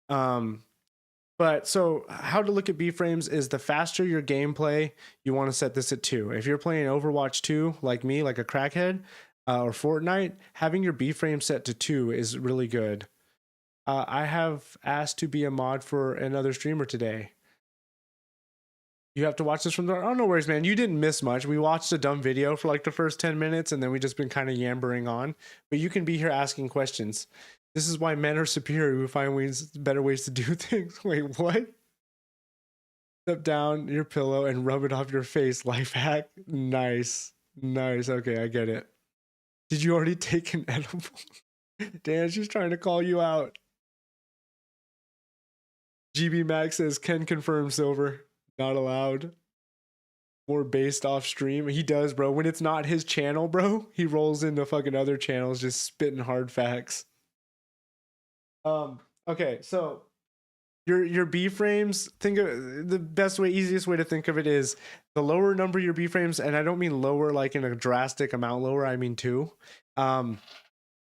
But so how to look at B-frames is, the faster your gameplay, you want to set this at 2. If you're playing Overwatch 2, like me, like a crackhead, or Fortnite, having your B-frame set to 2 is really good. I have asked to be a mod for another streamer today. You have to watch this from the... Oh, no worries, man. You didn't miss much. We watched a dumb video for like the first 10 minutes, and then we just been kind of yammering on. But you can be here asking questions. This is why men are superior. We find better ways to do things. Wait, what? Step down your pillow and rub it off your face. Life hack. Nice. Nice. Okay, I get it. Did you already take an edible? Dan, she's trying to call you out. GB Max says, Ken confirms Silver. Not allowed. More based off stream. He does, bro. When it's not his channel, bro, he rolls into fucking other channels just spitting hard facts. Okay, so your B frames, think of the best way, easiest way to think of it is the lower number your B frames, and I don't mean lower like in a drastic amount lower, I mean 2,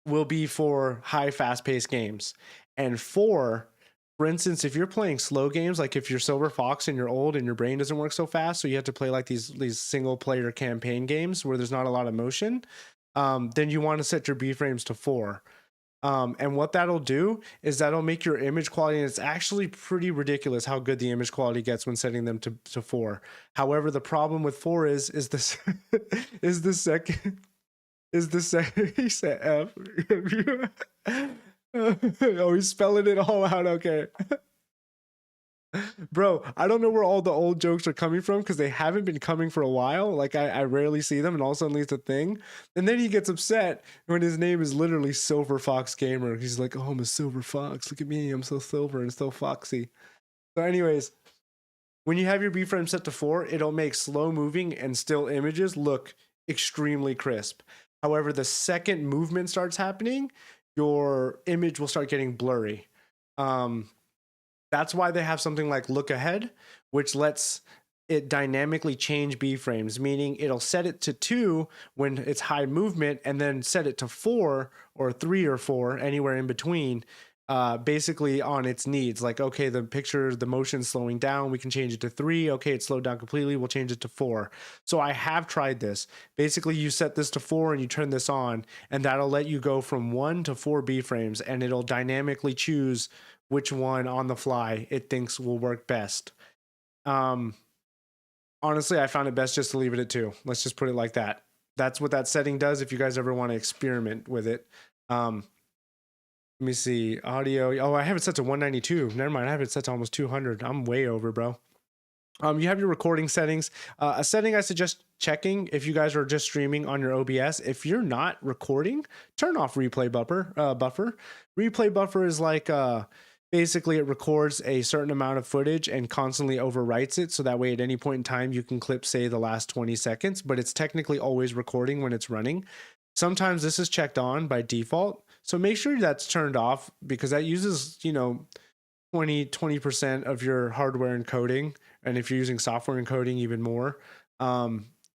will be for high fast-paced games. And 4, for instance, if you're playing slow games, like if you're Silver Fox and you're old and your brain doesn't work so fast, so you have to play like these single player campaign games where there's not a lot of motion, then you want to set your B frames to 4. And what that'll do is that'll make your image quality, and it's actually pretty ridiculous how good the image quality gets when setting them to 4. However, the problem with 4 is this is the second he said F. Oh, he's spelling it all out. Okay. Bro, I don't know where all the old jokes are coming from, because they haven't been coming for a while. Like I rarely see them, and all of a sudden it's a thing. And then he gets upset when his name is literally Silver Fox Gamer. He's like, oh, I'm a Silver Fox. Look at me. I'm so silver and so foxy. So anyways, when you have your B-frame set to 4, it'll make slow moving and still images look extremely crisp. However, the second movement starts happening, your image will start getting blurry. That's why they have something like Look Ahead, which lets it dynamically change B frames, meaning it'll set it to 2 when it's high movement and then set it to 4 or 3 or 4, anywhere in between, basically on its needs. Like, okay, the picture, the motion's slowing down, we can change it to 3. Okay, it's slowed down completely, we'll change it to 4. So I have tried this. Basically, you set this to 4 and you turn this on, and that'll let you go from 1 to 4 B frames, and it'll dynamically choose which one on the fly it thinks will work best. Honestly, I found it best just to leave it at 2. Let's just put it like that. That's what that setting does if you guys ever want to experiment with it. Let me see. Audio. Oh, I have it set to 192. Never mind. I have it set to almost 200. I'm way over, bro. You have your recording settings. A setting I suggest checking if you guys are just streaming on your OBS. If you're not recording, turn off replay buffer. Replay buffer is like basically it records a certain amount of footage and constantly overwrites it, so that way at any point in time you can clip, say, the last 20 seconds, but it's technically always recording when it's running. Sometimes this is checked on by default, so make sure that's turned off, because that uses, 20% of your hardware encoding, and if you're using software encoding, even more.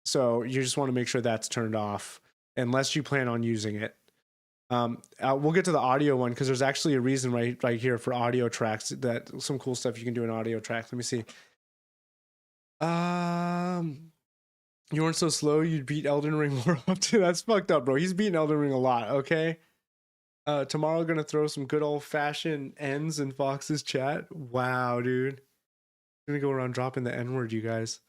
So you just want to make sure that's turned off unless you plan on using it. We'll get to the audio one because there's actually a reason right here for audio tracks, that some cool stuff you can do in audio tracks. Let me see. You weren't so slow, you'd beat Elden Ring more often. That's fucked up, bro. He's beating Elden Ring a lot, okay? Tomorrow gonna throw some good old fashioned N's in Fox's chat. Wow, dude. I'm gonna go around dropping the N-word, you guys.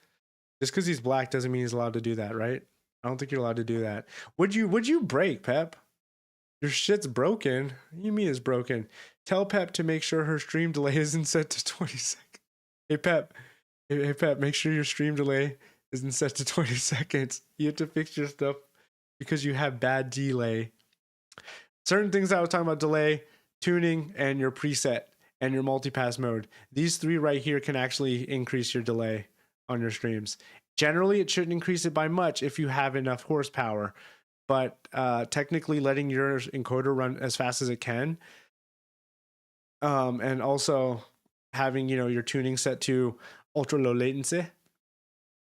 Just because he's black doesn't mean he's allowed to do that, right? I don't think you're allowed to do that. Would you break, Pep? Your shit's broken. What do you mean it's broken? Tell Pep to make sure her stream delay isn't set to 20 seconds. Hey, Pep. Hey, Pep, make sure your stream delay isn't set to 20 seconds. You have to fix your stuff because you have bad delay. Certain things I was talking about: delay, tuning, and your preset, and your multipass mode. These 3 right here can actually increase your delay on your streams. Generally, it shouldn't increase it by much if you have enough horsepower. But technically letting your encoder run as fast as it can, and also having your tuning set to ultra low latency,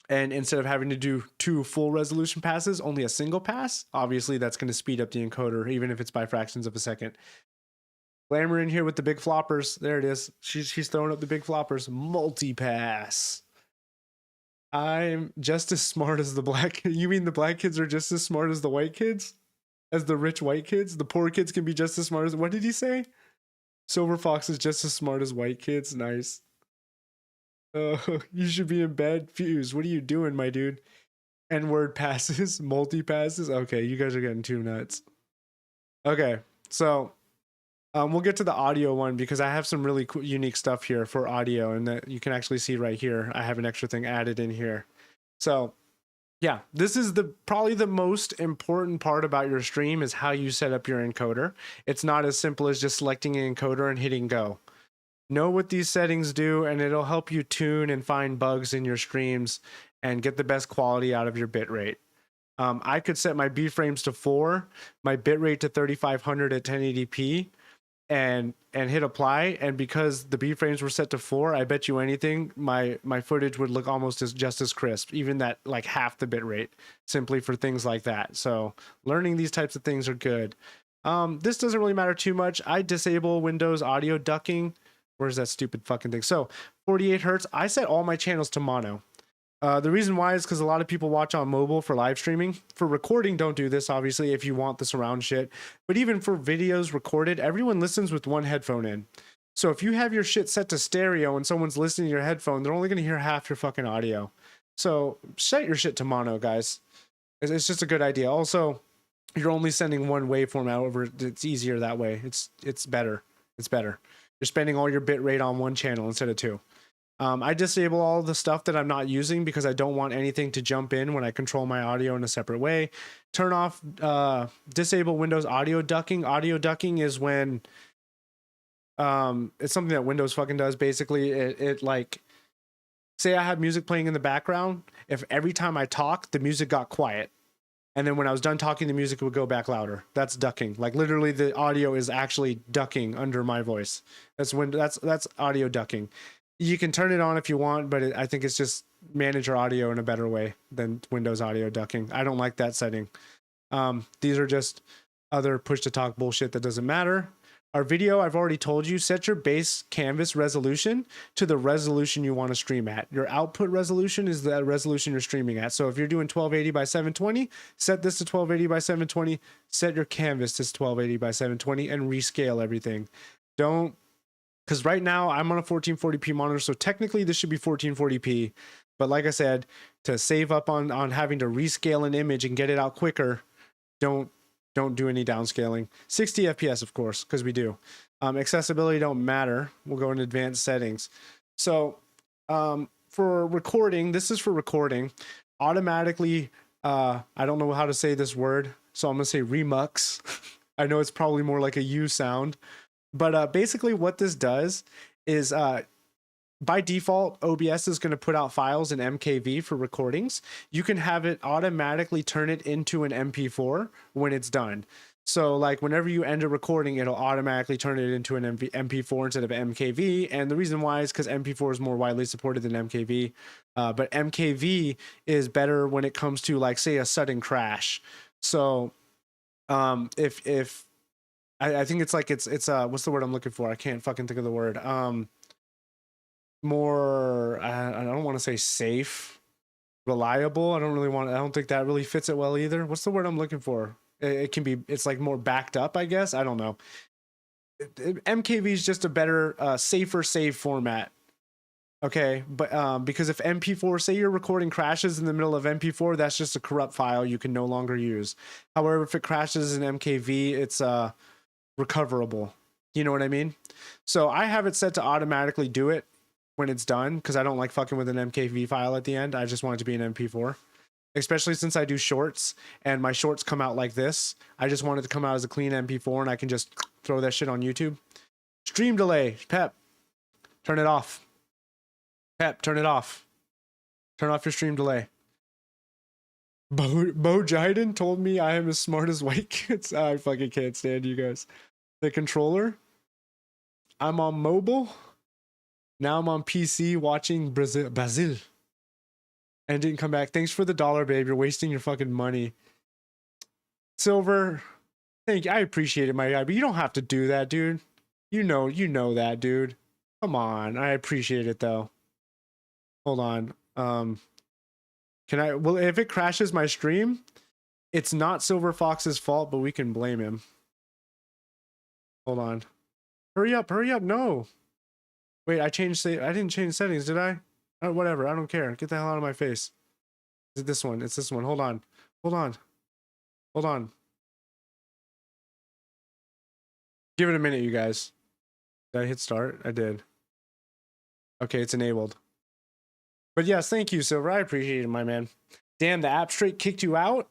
and instead of having to do 2 full resolution passes, only a single pass, obviously that's going to speed up the encoder, even if it's by fractions of a second. Glamour in here with the big floppers. There it is. She's throwing up the big floppers. Multi-pass. I'm just as smart as the black. You mean the black kids are just as smart as the white kids? As the rich white kids? The poor kids can be just as smart as... What did he say? Silver Fox is just as smart as white kids. Nice. Oh, you should be in bed. Fuse, what are you doing, my dude? N-word passes, multi-passes. Okay, you guys are getting too nuts. Okay, so we'll get to the audio one because I have some really cool, unique stuff here for audio, and that you can actually see right here. I have an extra thing added in here. So yeah, this is probably the most important part about your stream, is how you set up your encoder. It's not as simple as just selecting an encoder and hitting go. Know what these settings do, and it'll help you tune and find bugs in your streams and get the best quality out of your bitrate. I could set my B frames to 4, my bitrate to 3500 at 1080p, and hit apply, and because the B frames were set to 4, I bet you anything my footage would look almost just as crisp, even that like half the bit rate, simply for things like that. So learning these types of things are good. This doesn't really matter too much. I disable Windows audio ducking. Where's that stupid fucking thing? So 48 hertz, I set all my channels to mono. The reason why is because a lot of people watch on mobile for live streaming. For recording, don't do this, obviously, if you want the surround shit. But even for videos recorded, everyone listens with one headphone in. So if you have your shit set to stereo and someone's listening to your headphone, they're only going to hear half your fucking audio. So set your shit to mono, guys. It's just a good idea. Also, you're only sending one waveform out over. It's easier that way. It's better. It's better. You're spending all your bit rate on one channel instead of 2. I disable all the stuff that I'm not using because I don't want anything to jump in when I control my audio in a separate way. Turn off, disable Windows audio ducking. Audio ducking is when it's something that Windows fucking does. Basically, it like, say I have music playing in the background. If every time I talk, the music got quiet, and then when I was done talking, the music would go back louder. That's ducking. Like literally, the audio is actually ducking under my voice. That's audio ducking. You can turn it on if you want, but I think it's just manage your audio in a better way than Windows audio ducking. I don't like that setting. These are just other push to talk bullshit that doesn't matter. Our video, I've already told you, set your base canvas resolution to the resolution you want to stream at. Your output resolution is the resolution you're streaming at. So if you're doing 1280 by 720, set this to 1280 by 720, set your canvas to 1280 by 720 and rescale everything. Don't, because right now I'm on a 1440p monitor, so technically this should be 1440p. But like I said, to save up on having to rescale an image and get it out quicker, don't do any downscaling. 60 FPS, of course, because we do. Accessibility don't matter. We'll go into advanced settings. So for recording, this is for recording. Automatically, I don't know how to say this word, so I'm going to say remux. I know it's probably more like a U sound. But basically what this does is by default, OBS is going to put out files in MKV for recordings. You can have it automatically turn it into an MP4 when it's done. So like whenever you end a recording, it'll automatically turn it into an MP4 instead of MKV. And the reason why is because MP4 is more widely supported than MKV. But MKV is better when it comes to like, say, a sudden crash. So if I think it's like, it's what's the word I'm looking for? I can't fucking think of the word. More, I don't want to say safe, reliable. I don't think that really fits it well either. What's the word I'm looking for? It can be, it's like more backed up, I guess. I don't know. MKV is just a better, safer save format. Okay. But, because if MP4, say your recording crashes in the middle of MP4, that's just a corrupt file you can no longer use. However, if it crashes in MKV, it's, recoverable. You know what I mean? So I have it set to automatically do it when it's done, because I don't like fucking with an MKV file at the end. I just want it to be an MP4, especially since I do shorts and my shorts come out like this. I just want it to come out as a clean MP4 and I can just throw that shit on YouTube. Stream delay, Pep, turn it off. Pep, turn it off. Turn off your stream delay. Bo Jiden told me I am as smart as white kids. I fucking can't stand you guys. The controller. I'm on mobile. Now I'm on PC watching Brazil. And didn't come back. Thanks for the $1, babe. You're wasting your fucking money. Silver. Thank you. I appreciate it, my guy. But you don't have to do that, dude. You know that, dude. Come on. I appreciate it, though. Hold on. Can I... Well, if it crashes my stream, it's not Silver Fox's fault, but we can blame him. Hold on. Hurry up. Hurry up. No. Wait, I didn't change settings, did I? Oh, whatever, I don't care. Get the hell out of my face. Is it this one? It's this one. Hold on. Hold on. Hold on. Give it a minute, you guys. Did I hit start? I did. Okay, it's enabled. But yes, thank you, Silver. I appreciate it, my man. Damn, the app straight kicked you out?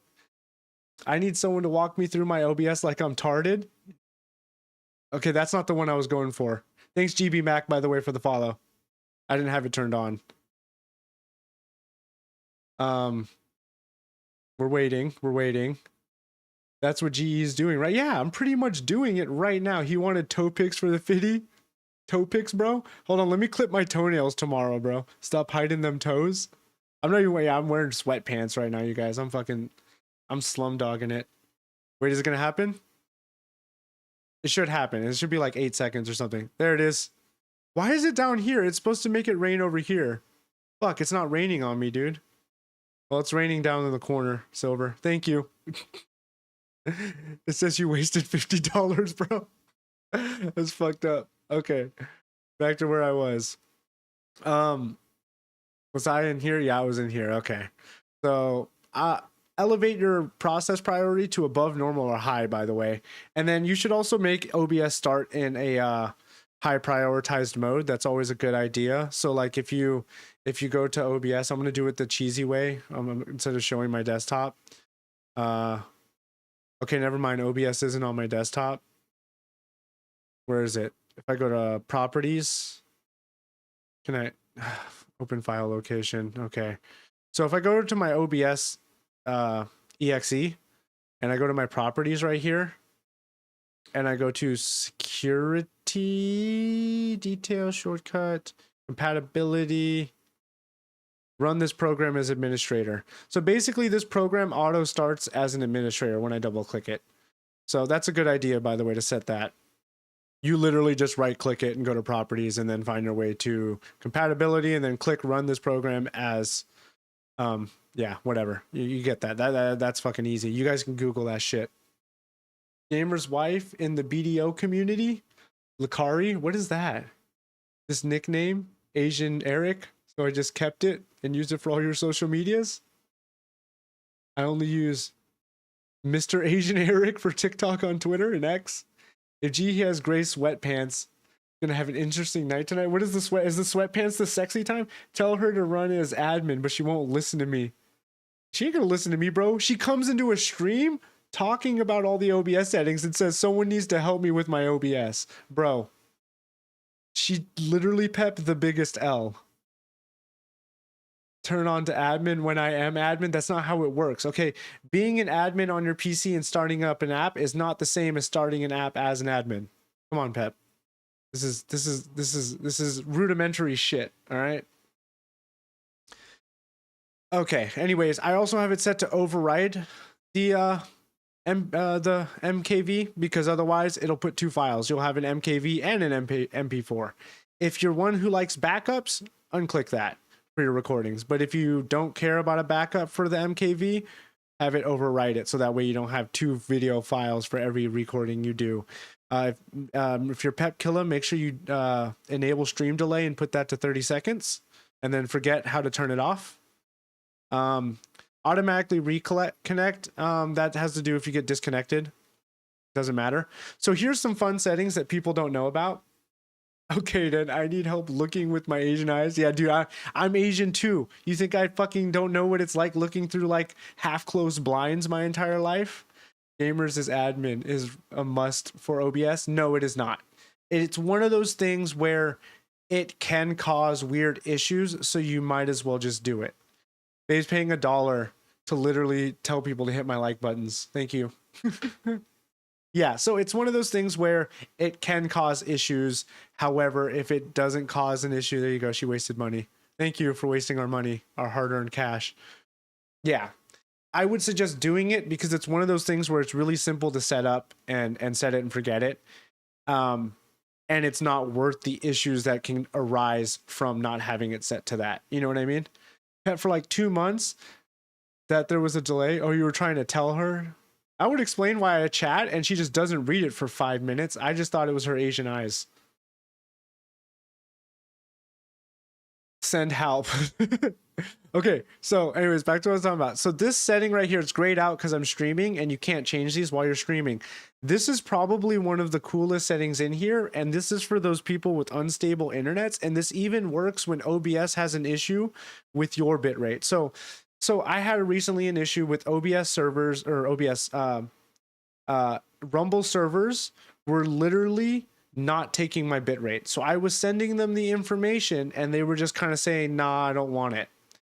I need someone to walk me through my OBS like I'm tarded. Okay, that's not the one I was going for. Thanks, GB Mac, by the way, for the follow. I didn't have it turned on. We're waiting. That's what GE is doing, right? Yeah, I'm pretty much doing it right now. He wanted toe picks for the fitty. Toe picks, bro? Hold on, let me clip my toenails tomorrow, bro. Stop hiding them toes. I'm not even, I'm wearing sweatpants right now, you guys. I'm slumdogging it. Wait, is it gonna happen? It should happen. It should be like 8 seconds or something. There it is. Why is it down here? It's supposed to make it rain over here. Fuck, it's not raining on me, dude. Well, it's raining down in the corner, Silver. Thank you. It says you wasted $50, bro. That's fucked up. Okay. Back to where I was. Was I in here? Yeah, I was in here. Okay. So, elevate your process priority to above normal or high, by the way. And then you should also make OBS start in a high prioritized mode. That's always a good idea. So like if you go to OBS, I'm going to do it the cheesy way instead of showing my desktop. Okay, never mind. OBS isn't on my desktop. Where is it? If I go to properties, can I open file location? Okay. So if I go to my OBS exe and I go to my properties right here and I go to security, detail, shortcut, compatibility. Run this program as administrator. So basically this program auto starts as an administrator when I double click it. So that's a good idea, by the way, to set that. You literally just right click it and go to properties and then find your way to compatibility and then click run this program as, yeah, whatever. You get that. That's fucking easy. You guys can Google that shit. Gamer's wife in the BDO community, Lakari. What is that? This nickname, Asian Eric. So I just kept it and used it for all your social medias. I only use Mr. Asian Eric for TikTok on Twitter and X. If G has gray sweatpants, gonna have an interesting night tonight. What is the sweat? Is the sweatpants the sexy time? Tell her to run as admin, but she won't listen to me. She ain't gonna listen to me, bro. She comes into a stream talking about all the OBS settings and says someone needs to help me with my OBS, bro. She literally pepped the biggest L. Turn on to admin when I am admin. That's not how it works. Okay, being an admin on your PC and starting up an app is not the same as starting an app as an admin. Come on, Pep. This is rudimentary shit. All right. Okay. Anyways, I also have it set to override the MKV because otherwise it'll put two files. You'll have an MKV and an MP4. If you're one who likes backups, unclick that for your recordings. But if you don't care about a backup for the MKV, have it overwrite it so that way you don't have two video files for every recording you do. If you're Pep Killa, make sure you enable stream delay and put that to 30 seconds and then forget how to turn it off. Automatically reconnect, that has to do if you get disconnected. Doesn't matter. So here's some fun settings that people don't know about. Okay, then I need help looking with my Asian eyes. Yeah, dude, I'm Asian too. You think I fucking don't know what it's like looking through like half-closed blinds my entire life? Gamers as admin is a must for OBS. No, it is not. It's one of those things where it can cause weird issues, so you might as well just do it. Babe's paying $1 to literally tell people to hit my like buttons. Thank you. Yeah, so it's one of those things where it can cause issues. However, if it doesn't cause an issue, there you go. She wasted money. Thank you for wasting our money, our hard-earned cash. Yeah, I would suggest doing it because it's one of those things where it's really simple to set up and set it and forget it. And it's not worth the issues that can arise from not having it set to that. You know what I mean? For like 2 months that there was a delay. Oh, you were trying to tell her? I would explain why I chat and she just doesn't read it for 5 minutes. I just thought it was her Asian eyes. Send help. Okay, so anyways, back to what I was talking about. So this setting right here, it's grayed out because I'm streaming and you can't change these while you're streaming. This is probably one of the coolest settings in here, and this is for those people with unstable internets, and this even works when OBS has an issue with your bitrate. So I had recently an issue with OBS servers or OBS Rumble servers were literally not taking my bitrate. So I was sending them the information and they were just kind of saying, nah, I don't want it.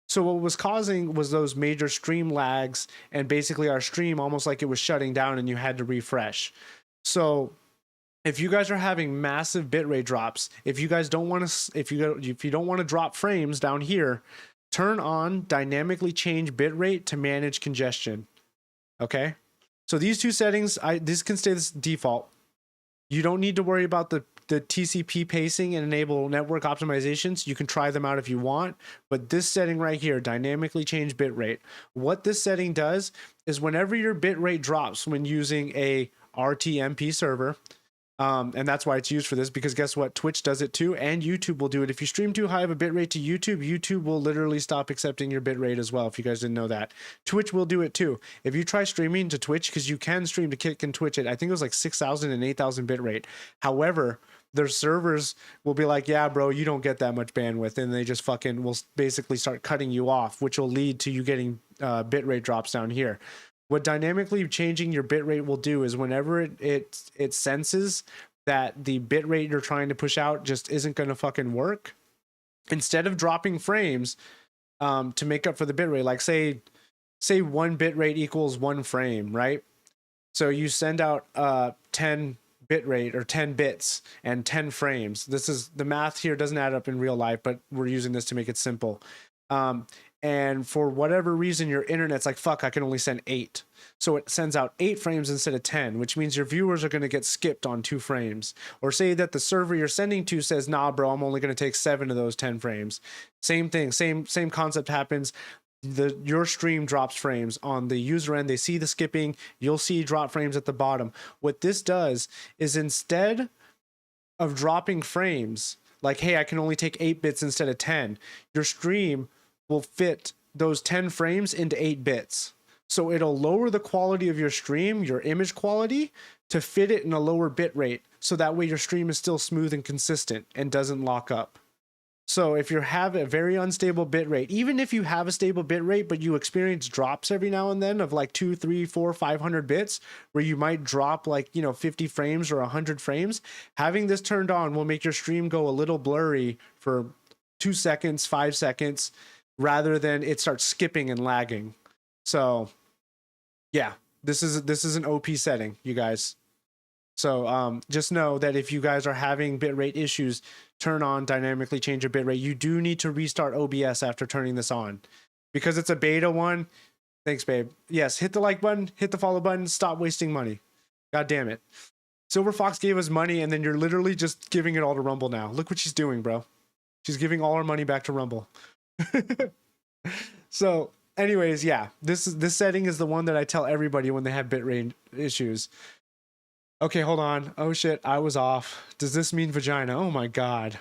So what was causing was those major stream lags and basically our stream almost like it was shutting down and you had to refresh. So if you guys are having massive bitrate drops, if you guys don't want to, if you don't want to drop frames down here, turn on dynamically change bitrate to manage congestion. Okay. So these two settings, this can stay this default. You don't need to worry about the TCP pacing and enable network optimizations. You can try them out if you want, but this setting right here, dynamically change bitrate. What this setting does is whenever your bitrate drops when using a RTMP server, and that's why it's used for this, because guess what? Twitch does it too, and YouTube will do it. If you stream too high of a bitrate to YouTube, YouTube will literally stop accepting your bitrate as well, if you guys didn't know that. Twitch will do it too. If you try streaming to Twitch, because you can stream to Kick and Twitch it, I think it was like 6,000 and 8,000 bitrate. However, their servers will be like, yeah, bro, you don't get that much bandwidth, and they just fucking will basically start cutting you off, which will lead to you getting bitrate drops down here. What dynamically changing your bitrate will do is whenever it senses that the bitrate you're trying to push out just isn't going to fucking work, instead of dropping frames to make up for the bitrate, like say 1 bitrate equals 1 frame, right? So you send out 10 bitrate or 10 bits and 10 frames. This is the math here doesn't add up in real life, but we're using this to make it simple. And for whatever reason, your internet's like, fuck, I can only send 8. So it sends out 8 frames instead of 10, which means your viewers are going to get skipped on 2 frames. Or say that the server you're sending to says, nah, bro, I'm only going to take 7 of those 10 frames. Same thing, same concept happens. Your stream drops frames on the user end. They see the skipping, you'll see drop frames at the bottom. What this does is, instead of dropping frames, like, hey, I can only take 8 bits instead of 10, your stream will fit those 10 frames into 8 bits. So it'll lower the quality of your stream, your image quality, to fit it in a lower bit rate. So that way your stream is still smooth and consistent and doesn't lock up. So if you have a very unstable bit rate, even if you have a stable bit rate, but you experience drops every now and then of like 2, 3, 4, 500 bits, where you might drop like, 50 frames or 100 frames, having this turned on will make your stream go a little blurry for 2 seconds, 5 seconds, rather than it starts skipping and lagging. So yeah, this is an OP setting, you guys. So just know that if you guys are having bitrate issues, turn on dynamically change your bitrate. You do need to restart OBS after turning this on, because it's a beta one. Thanks, babe. Yes, hit the like button, hit the follow button, stop wasting money. God damn it. Silver Fox gave us money, and then you're literally just giving it all to Rumble now. Look what she's doing, bro. She's giving all our money back to Rumble. So anyways, yeah, this setting is the one that I tell everybody when they have bitrate issues. Okay, hold on. Oh shit, I was off. Does this mean vagina? Oh my god.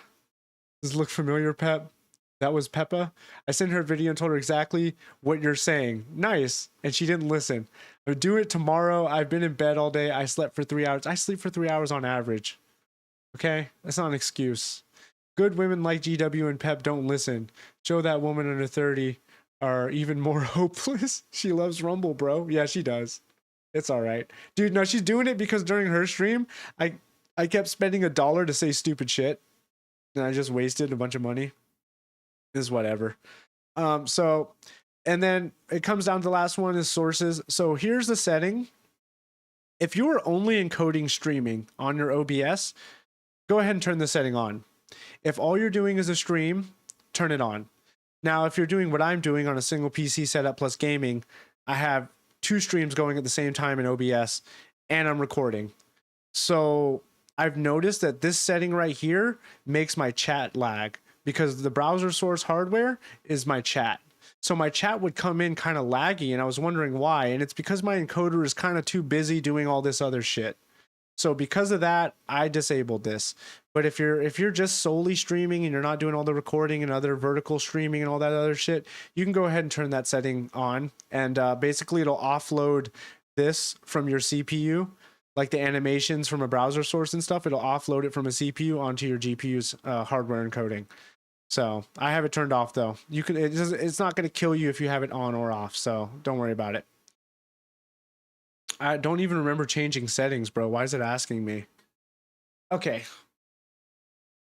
Does it look familiar, Pep? That was Peppa. I sent her a video and told her exactly what you're saying. Nice. And she didn't listen. I'll do it tomorrow. I've been in bed all day. I slept for 3 hours. I sleep for 3 hours on average. Okay? That's not an excuse. Good women like GW and Pep don't listen. Show that woman under 30 are even more hopeless. She loves Rumble, bro. Yeah, she does. It's all right, dude. No, she's doing it because during her stream, I kept spending $1 to say stupid shit, and I just wasted a bunch of money. Is whatever. So, and then it comes down to the last one is sources. So here's the setting. If you are only encoding streaming on your OBS, go ahead and turn the setting on. If all you're doing is a stream, turn it on. Now, if you're doing what I'm doing on a single PC setup plus gaming, I have 2 streams going at the same time in OBS, and I'm recording. So I've noticed that this setting right here makes my chat lag, because the browser source hardware is my chat. So my chat would come in kind of laggy, and I was wondering why. And it's because my encoder is kind of too busy doing all this other shit. So because of that, I disabled this. But if you're just solely streaming and you're not doing all the recording and other vertical streaming and all that other shit, you can go ahead and turn that setting on, and basically it'll offload this from your CPU, like the animations from a browser source and stuff. It'll offload it from a CPU onto your GPU's hardware encoding. So I have it turned off though. It's not going to kill you if you have it on or off. So don't worry about it. I don't even remember changing settings, bro. Why is it asking me? Okay.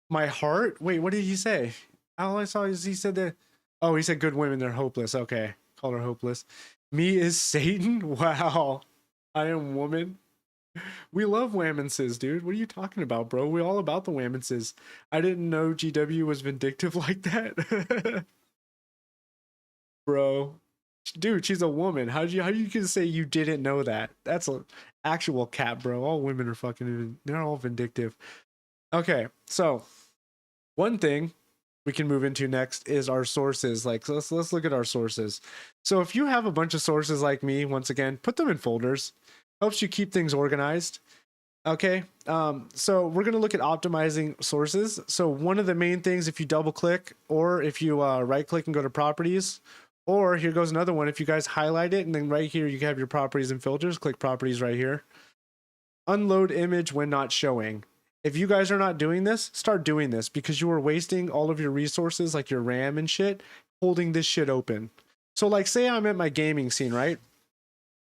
My heart? Wait, what did he say? All I saw is he said that. Oh, he said good women, they're hopeless. Okay. Call her hopeless. Me is Satan? Wow. I am woman. We love whammonses, dude. What are you talking about, bro? We all about the whammonses. I didn't know GW was vindictive like that. Bro. Dude, she's a woman. How you can say you didn't know that? That's an actual cat, bro. All women are fucking, they're all vindictive. Okay, so one thing we can move into next is our sources. Like, let's look at our sources. So if you have a bunch of sources like me, once again, put them in folders. Helps you keep things organized. Okay, so we're gonna look at optimizing sources. So one of the main things, if you double click or if you right click and go to properties, or here goes another one. If you guys highlight it and then right here you have your properties and filters, click properties right here. Unload image when not showing. If you guys are not doing this, start doing this, because you are wasting all of your resources like your RAM and shit holding this shit open. So like say I'm at my gaming scene, right?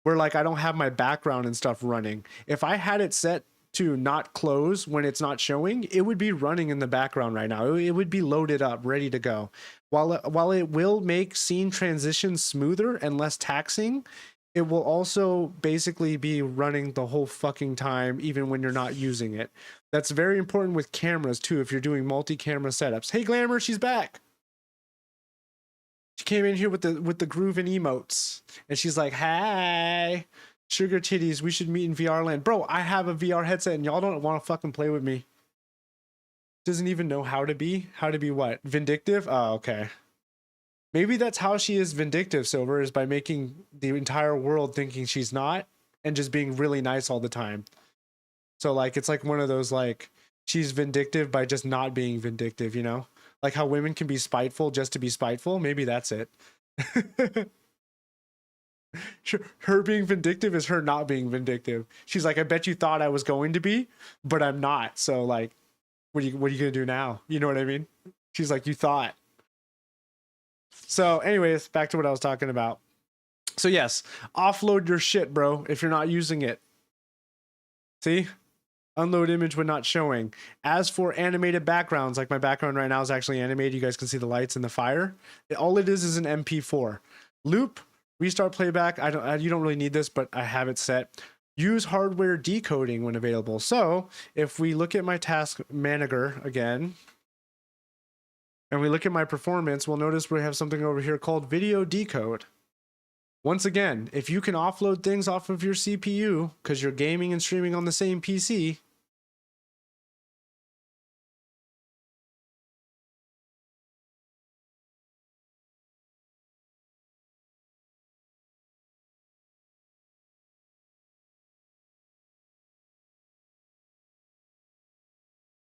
Where like I don't have my background and stuff running. If I had it set to not close when it's not showing, it would be running in the background right now. It would be loaded up, ready to go. While it will make scene transitions smoother and less taxing, it will also basically be running the whole fucking time, even when you're not using it. That's very important with cameras too, if you're doing multi-camera setups. Hey Glamour, she's back. She came in here with the grooving emotes, and she's like, "Hey, sugar titties, we should meet in VR land." Bro, I have a VR headset, and y'all don't want to fucking play with me. Doesn't even know how to be what? Vindictive? Oh, okay. Maybe that's how she is vindictive, Silver, is by making the entire world thinking she's not, and just being really nice all the time. So like it's like one of those like she's vindictive by just not being vindictive, you know? Like how women can be spiteful just to be spiteful. Maybe that's it. Her being vindictive is her not being vindictive. She's like, I bet you thought I was going to be, but I'm not. So like, what are you gonna do now? You know what I mean? She's like, you thought. So anyways, back to what I was talking about. So yes, offload your shit, bro, if you're not using it. See? Unload image when not showing. As for animated backgrounds, like my background right now is actually animated. You guys can see the lights and the fire. All it is an MP4. Loop, restart playback. You don't really need this, but I have it set. Use hardware decoding when available. So if we look at my task manager again, and we look at my performance, we'll notice we have something over here called video decode. Once again, if you can offload things off of your CPU because you're gaming and streaming on the same PC,